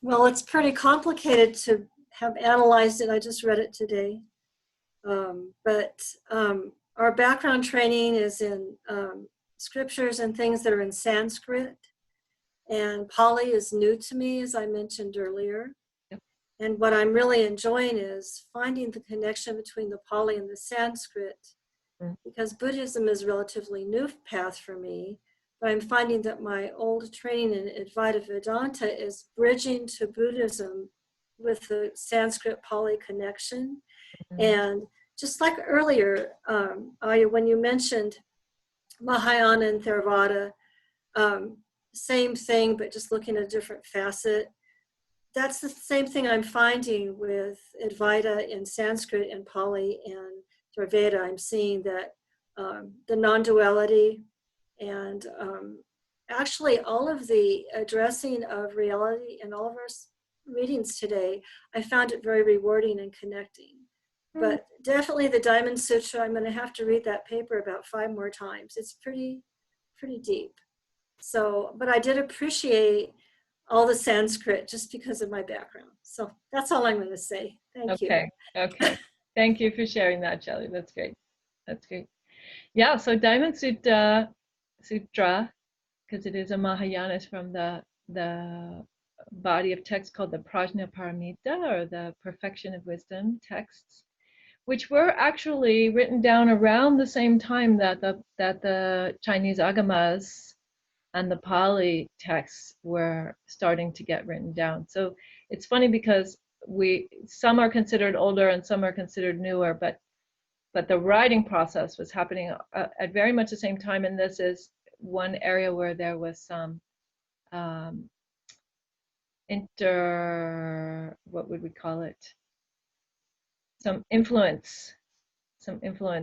Well, it's pretty complicated to have analyzed it. I just read it today. But our background training is in scriptures and things that are in Sanskrit. And Pali is new to me, as I mentioned earlier. Yep. And what I'm really enjoying is finding the connection between the Pali and the Sanskrit, because Buddhism is a relatively new path for me. But I'm finding that my old training in Advaita Vedanta is bridging to Buddhism with the Sanskrit Pali connection. And just like earlier, Aya, when you mentioned Mahayana and Theravada, same thing, but just looking at a different facet. That's the same thing I'm finding with Advaita in Sanskrit and Pali and Theravada. I'm seeing that the non-duality and actually all of the addressing of reality in all of our readings today, I found it very rewarding and connecting. But definitely the Diamond Sutra, I'm going to have to read that paper about 5 more times. It's pretty deep. So, but I did appreciate all the Sanskrit just because of my background. So that's all I'm going to say. Thank you. Okay. Thank you for sharing that, Shelley. That's great. That's great. Yeah, so Diamond Sutra, because it is a Mahayana, is from the body of text called the Prajnaparamita, or the Perfection of Wisdom texts, which were actually written down around the same time that the Chinese Agamas and the Pali texts were starting to get written down. So it's funny because some are considered older and some are considered newer, but the writing process was happening at very much the same time. And this is one area where there was some what would we call it? Some influence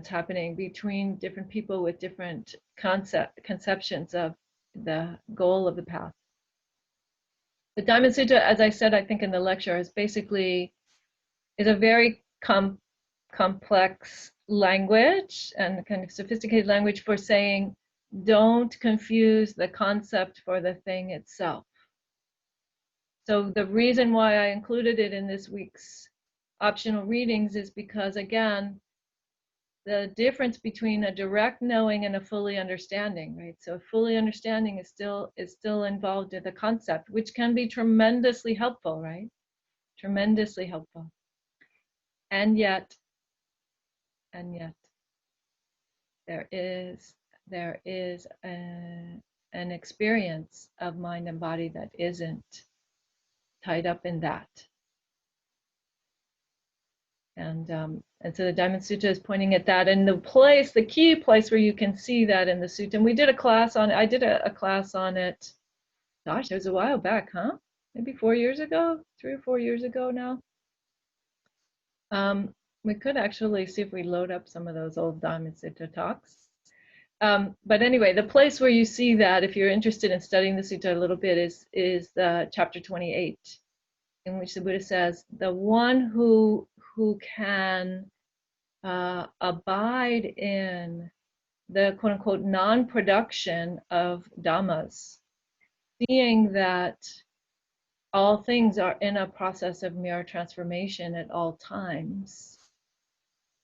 happening between different people with different conceptions of the goal of the path. The Diamond Sutra, as I said, I think in the lecture, is a very complex language and kind of sophisticated language for saying, don't confuse the concept for the thing itself. So the reason why I included it in this week's optional readings is because, again, the difference between a direct knowing and a fully understanding, right? So fully understanding is still involved in the concept, which can be tremendously helpful, right? Tremendously helpful. And yet there is an experience of mind and body that isn't tied up in that. And so the Diamond Sutra is pointing at that. And the key place where you can see that in the sutta, and we did a class on it. I did a class on it. Gosh, it was a while back, huh? Maybe 4 years ago, 3 or 4 years ago now. We could actually see if we load up some of those old Diamond Sutra talks. But anyway, the place where you see that, if you're interested in studying the sutta a little bit, is chapter 28, in which the Buddha says, the one who can abide in the quote-unquote non-production of dhammas, seeing that all things are in a process of mere transformation at all times,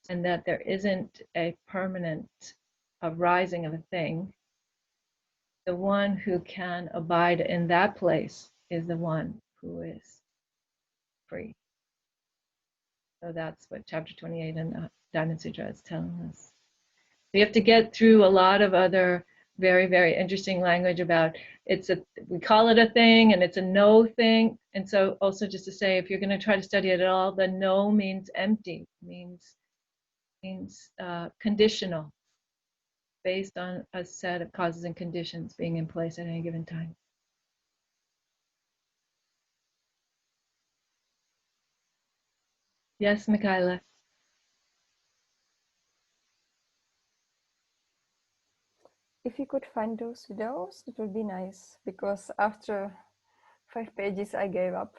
and that there isn't a permanent arising of a thing, the one who can abide in that place is the one who is free. So that's what chapter 28 in the Diamond Sutra is telling us. We have to get through a lot of other very, very interesting language about we call it a thing and it's a no thing. And so also just to say, if you're going to try to study it at all, the no means empty, means conditional, based on a set of causes and conditions being in place at any given time. Yes, Michaela. If you could find those videos, it would be nice, because after 5 pages I gave up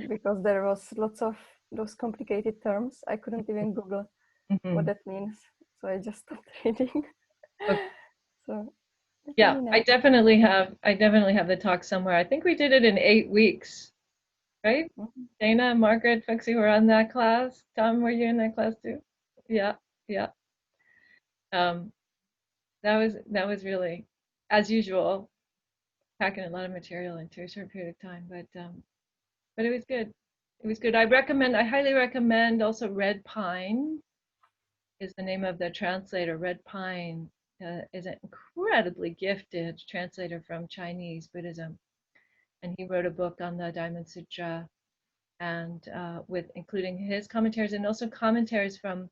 because there was lots of those complicated terms. I couldn't even Google what that means, so I just stopped reading. Okay. So yeah, nice. I definitely have the talk somewhere. I think we did it in 8 weeks, right? Dana, Margaret, Foxy were on that class. Tom, were you in that class too? Yeah. That was really, as usual, packing a lot of material into a short period of time, but it was good. It was good. I highly recommend also Red Pine is the name of the translator. Red Pine is an incredibly gifted translator from Chinese Buddhism. And he wrote a book on the Diamond Sutra, and with including his commentaries and also commentaries from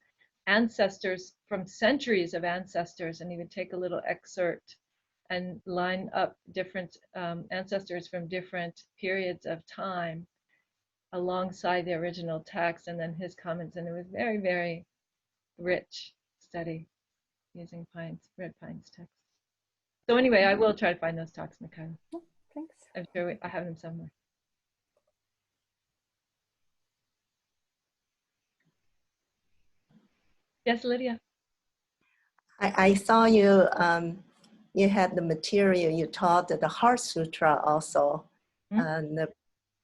ancestors, from centuries of ancestors, and he would take a little excerpt and line up different ancestors from different periods of time alongside the original text, and then his comments, and it was very, very rich study using Red Pine's text. So anyway, I will try to find those talks, Mikhail. Thanks. I'm sure I have them somewhere. Yes, Lydia. I saw you, you had the material, you taught the Heart Sutra also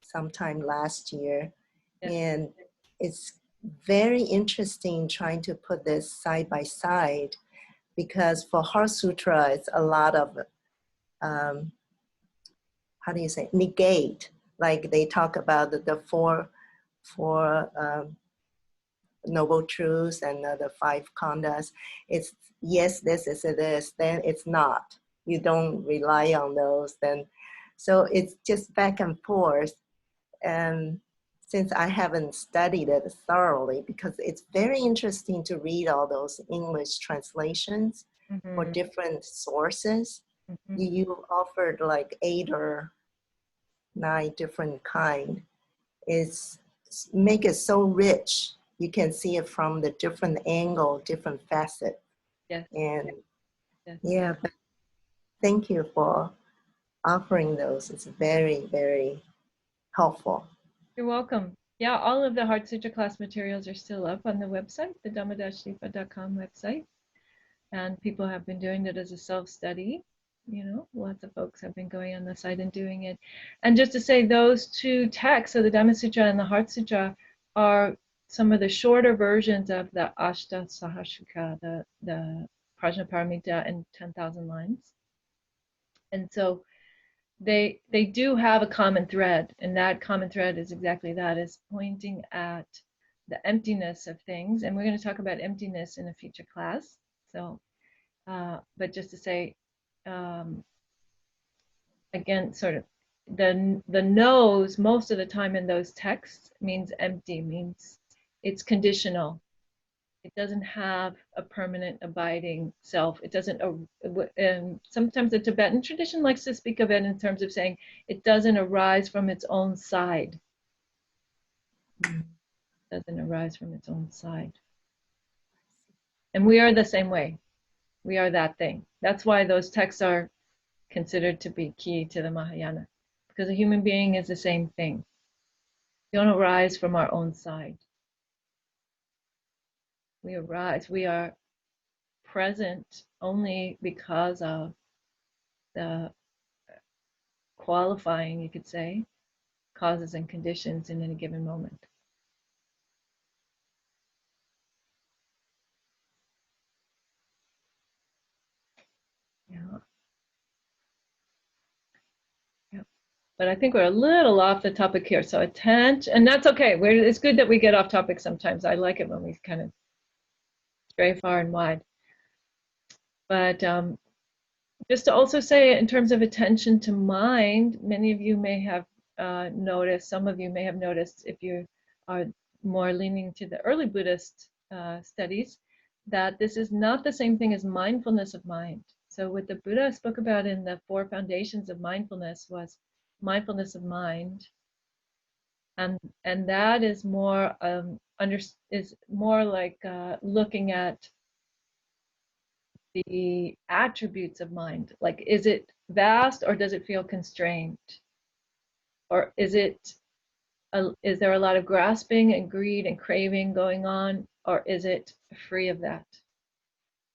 sometime last year. Yes. And it's very interesting trying to put this side by side, because for Heart Sutra, it's a lot of, how do you say, negate. Like they talk about the four noble truths and the five khandhas. It's yes, this is this, then it's not. You don't rely on those, then. So it's just back and forth. And since I haven't studied it thoroughly, because it's very interesting to read all those English translations for different sources. You offered like 8 or 9 different kind. It's make it so rich. You can see it from the different angle, different facet. Yes. And Yes. yeah, but thank you for offering those. It's very, very helpful. You're welcome. Yeah, all of the Heart Sutra class materials are still up on the website, the dhamma-shifa.com website. And people have been doing it as a self-study. You know, lots of folks have been going on the site and doing it. And just to say, those 2 texts, so the Dhamma Sutra and the Heart Sutra, are some of the shorter versions of the Ashta Sahasrika, the Prajnaparamita in 10,000 lines. And so they do have a common thread, and that common thread is exactly that, is pointing at the emptiness of things. And we're going to talk about emptiness in a future class. So but just to say, again, sort of the nose most of the time in those texts means empty, means it's conditional. It doesn't have a permanent abiding self. It doesn't, sometimes the Tibetan tradition likes to speak of it in terms of saying it doesn't arise from its own side. It doesn't arise from its own side. And we are the same way. We are that thing. That's why those texts are considered to be key to the Mahayana, because a human being is the same thing. We don't arise from our own side. We arise, we are present only because of the qualifying, you could say, causes and conditions in any given moment. Yeah. Yeah. But I think we're a little off the topic here. So attention, and that's okay. It's good that we get off topic sometimes. I like it when we kind of stray far and wide. But just to also say, in terms of attention to mind, many of you may have noticed, some of you may have noticed, if you are more leaning to the early Buddhist studies, that this is not the same thing as mindfulness of mind. So what the Buddha spoke about in the 4 foundations of mindfulness was mindfulness of mind, and that is more is more like looking at the attributes of mind. Like, is it vast or does it feel constrained? Or is there a lot of grasping and greed and craving going on? Or is it free of that?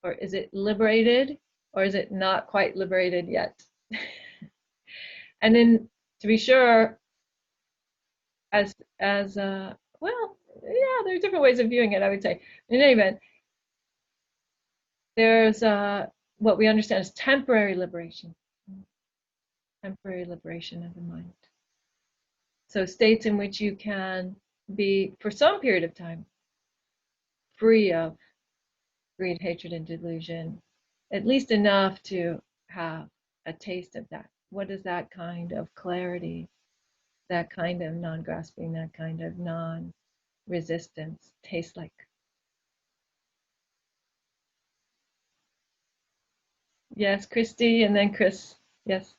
Or is it liberated? Or is it not quite liberated yet? And then, to be sure, well, yeah, there are different ways of viewing it, I would say. In any event, there's what we understand as temporary liberation of the mind. So states in which you can be, for some period of time, free of greed, hatred, and delusion, at least enough to have a taste of that. What is that kind of clarity, that kind of non-grasping, that kind of non-resistance taste like? Yes, Christy, and then Chris. Yes.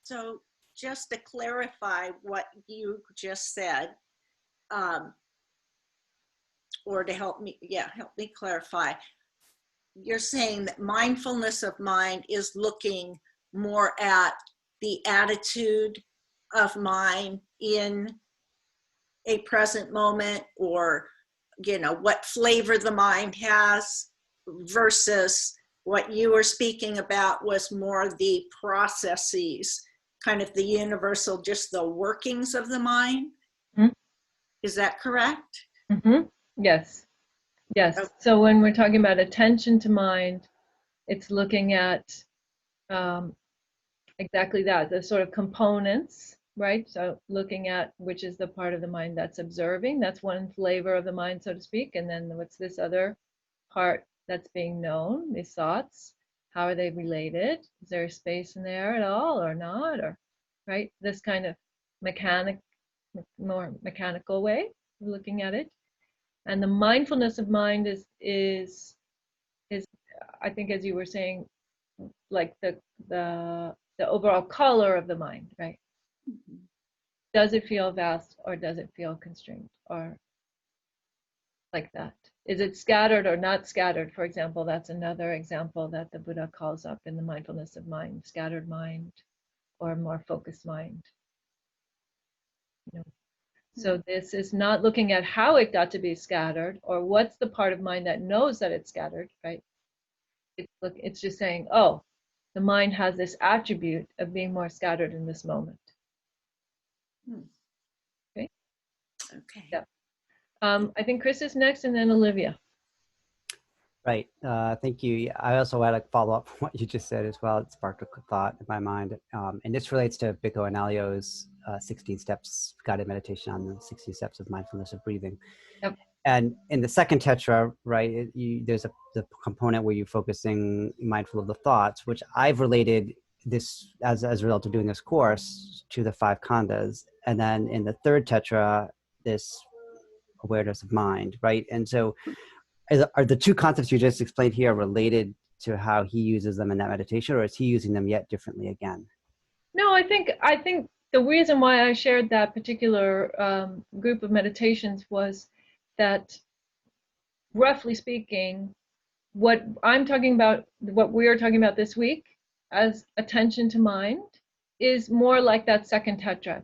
So just to clarify what you just said, or to help me clarify, you're saying that mindfulness of mind is looking more at the attitude of mind in a present moment, or what flavor the mind has, versus what you were speaking about was more the processes, kind of the universal, just the workings of the mind. Mm-hmm. Is that correct? Mm-hmm. Yes. Yes. Okay. So when we're talking about attention to mind, it's looking at exactly that, the sort of components, right? So looking at which is the part of the mind that's observing, that's one flavor of the mind, so to speak. And then what's this other part that's being known, these thoughts? How are they related? Is there a space in there at all or not? Or, right? This kind of more mechanical way of looking at it. And the mindfulness of mind is I think, as you were saying, like the overall color of the mind, right? Mm-hmm. Does it feel vast or does it feel constrained, or like that? Is it scattered or not scattered? For example, that's another example that the Buddha calls up in the mindfulness of mind: scattered mind or more focused mind. So this is not looking at how it got to be scattered or what's the part of mind that knows that it's scattered, right? It's just saying, oh, the mind has this attribute of being more scattered in this moment. Okay. Okay. Yeah. I think Chris is next, and then Olivia. Right. Thank you. Yeah, I also had a follow up from what you just said as well. It sparked a thought in my mind. And this relates to Bhikkhu Analayo's 16 steps guided meditation on the 16 steps of mindfulness of breathing. Yep. And in the second tetra, right, there's the component where you're focusing mindful of the thoughts, which I've related this as a result of doing this course to the 5 khandhas. And then in the third tetra, this awareness of mind, right? And so are the 2 concepts you just explained here related to how he uses them in that meditation, or is he using them yet differently again? No, I think the reason why I shared that particular group of meditations was that, roughly speaking, what I'm talking about, what we're talking about this week as attention to mind, is more like that second tetrad,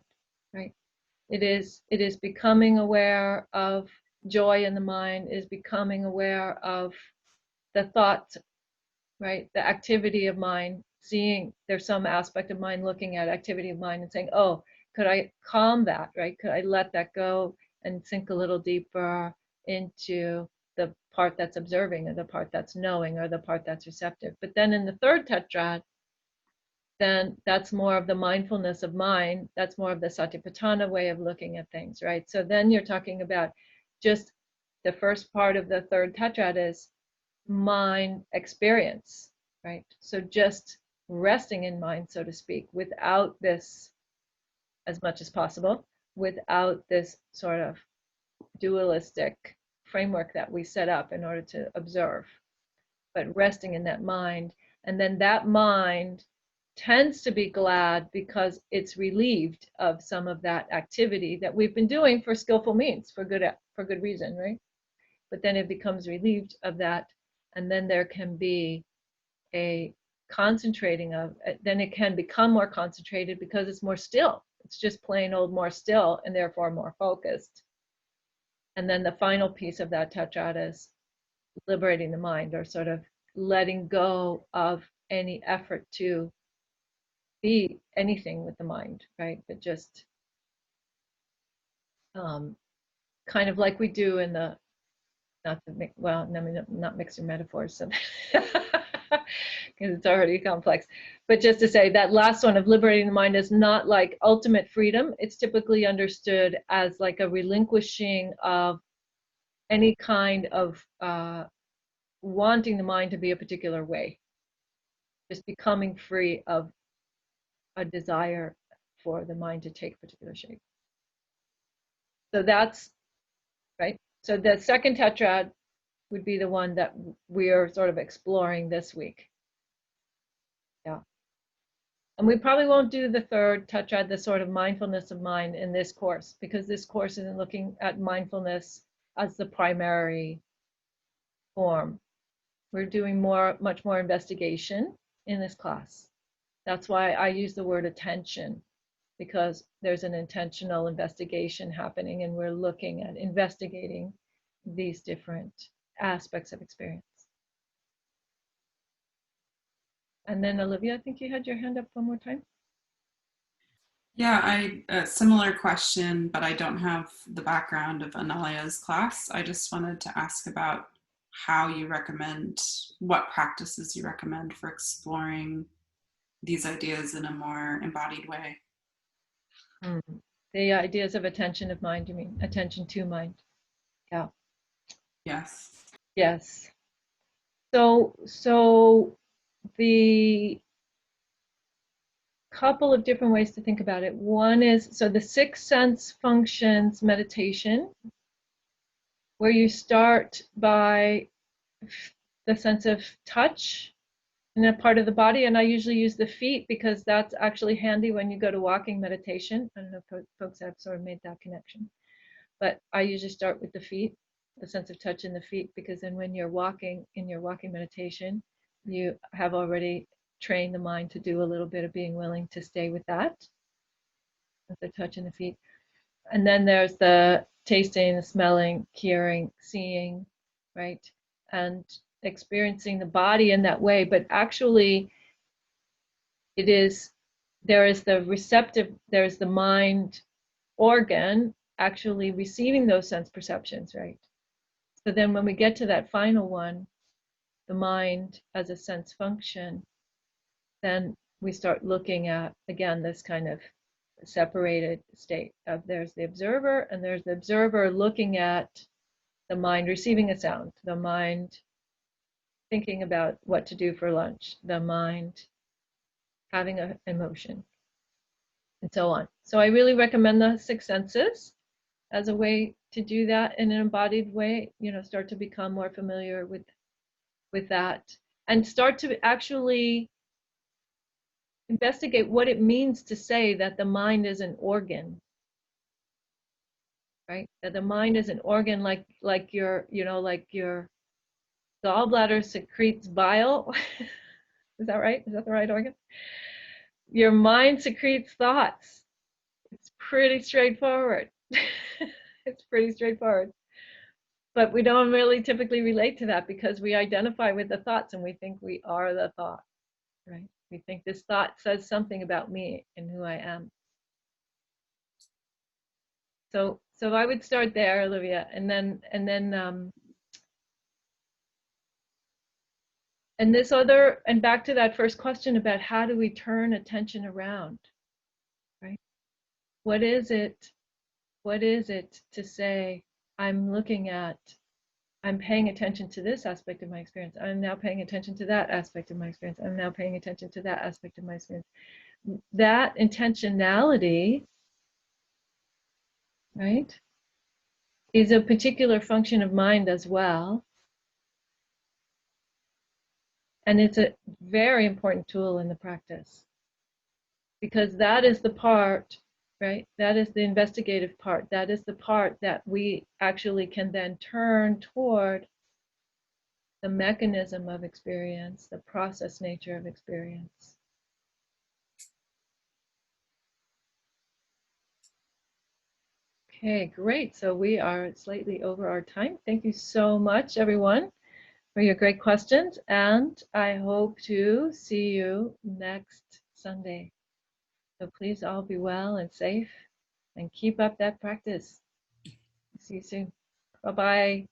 right? It is becoming aware of joy in the mind, is becoming aware of the thoughts, right? The activity of mind, seeing there's some aspect of mind looking at activity of mind and saying, oh, could I calm that, right? Could I let that go and sink a little deeper into the part that's observing, or the part that's knowing, or the part that's receptive? But then in the third tetrad, then that's more of the mindfulness of mind. That's more of the satipatthana way of looking at things, right? So then you're talking about just the first part of the third tetrad is mind experience, right? So just resting in mind, so to speak, without this, as much as possible, without this sort of dualistic framework that we set up in order to observe, but resting in that mind. And then that mind tends to be glad because it's relieved of some of that activity that we've been doing for skillful means, for good reason, right? But then it becomes relieved of that, and then there can be a concentrating of, then it can become more concentrated because it's more still. It's just plain old more still, and therefore more focused. And then the final piece of that tetrad is liberating the mind, or sort of letting go of any effort to be anything with the mind, right? But just kind of like we do in the, not to make, well, I mean, not mixing metaphors, so because it's already complex, but just to say that last one of liberating the mind is not like ultimate freedom. It's typically understood as like a relinquishing of any kind of wanting the mind to be a particular way, just becoming free of a desire for the mind to take a particular shape. So that's right. So the second tetrad would be the one that we are sort of exploring this week. Yeah. And we probably won't do the third tetrad, the sort of mindfulness of mind, in this course, because this course isn't looking at mindfulness as the primary form. We're doing much more investigation in this class. That's why I use the word attention, because there's an intentional investigation happening, and we're looking at investigating these different aspects of experience. And then Olivia, I think you had your hand up one more time. Yeah, a similar question, but I don't have the background of Analia's class. I just wanted to ask about how you recommend, what practices you recommend for exploring these ideas in a more embodied way. The ideas of attention of mind, you mean attention to mind? Yeah. Yes. Yes. So the couple of different ways to think about it. One is, so the 6 sense functions meditation, where you start by the sense of touch in a part of the body, and I usually use the feet because that's actually handy when you go to walking meditation. I don't know if folks have sort of made that connection, but I usually start with the feet, the sense of touch in the feet, because then when you're walking in your walking meditation, you have already trained the mind to do a little bit of being willing to stay with that, the touch in the feet. And then there's the tasting, the smelling, hearing, seeing, right? And experiencing the body in that way. But actually, there is the receptive, there's the mind organ actually receiving those sense perceptions, right? So then when we get to that final one, the mind as a sense function, then we start looking at, again, this kind of separated state of there's the observer, and there's the observer looking at the mind receiving a sound, the mind thinking about what to do for lunch, the mind having an emotion, and so on. So I really recommend the 6 senses as a way to do that in an embodied way. Start to become more familiar with that, and start to actually investigate what it means to say that the mind is an organ, right? That the mind is an organ, like your gallbladder secretes bile. Is that right? Is that the right organ? Your mind secretes thoughts. It's pretty straightforward. It's pretty straightforward. But we don't really typically relate to that because we identify with the thoughts and we think we are the thought, right? We think this thought says something about me and who I am. So I would start there, Olivia, and back to that first question about how do we turn attention around, right? What is it to say, I'm paying attention to this aspect of my experience. I'm now paying attention to that aspect of my experience. I'm now paying attention to that aspect of my experience. That intentionality, right, is a particular function of mind as well. And it's a very important tool in the practice, because that is the part, right? That is the investigative part. That is the part that we actually can then turn toward the mechanism of experience, the process nature of experience. Okay, great. So we are slightly over our time. Thank you so much, everyone, for your great questions. And I hope to see you next Sunday. So please all be well and safe and keep up that practice. See you soon. Bye-bye.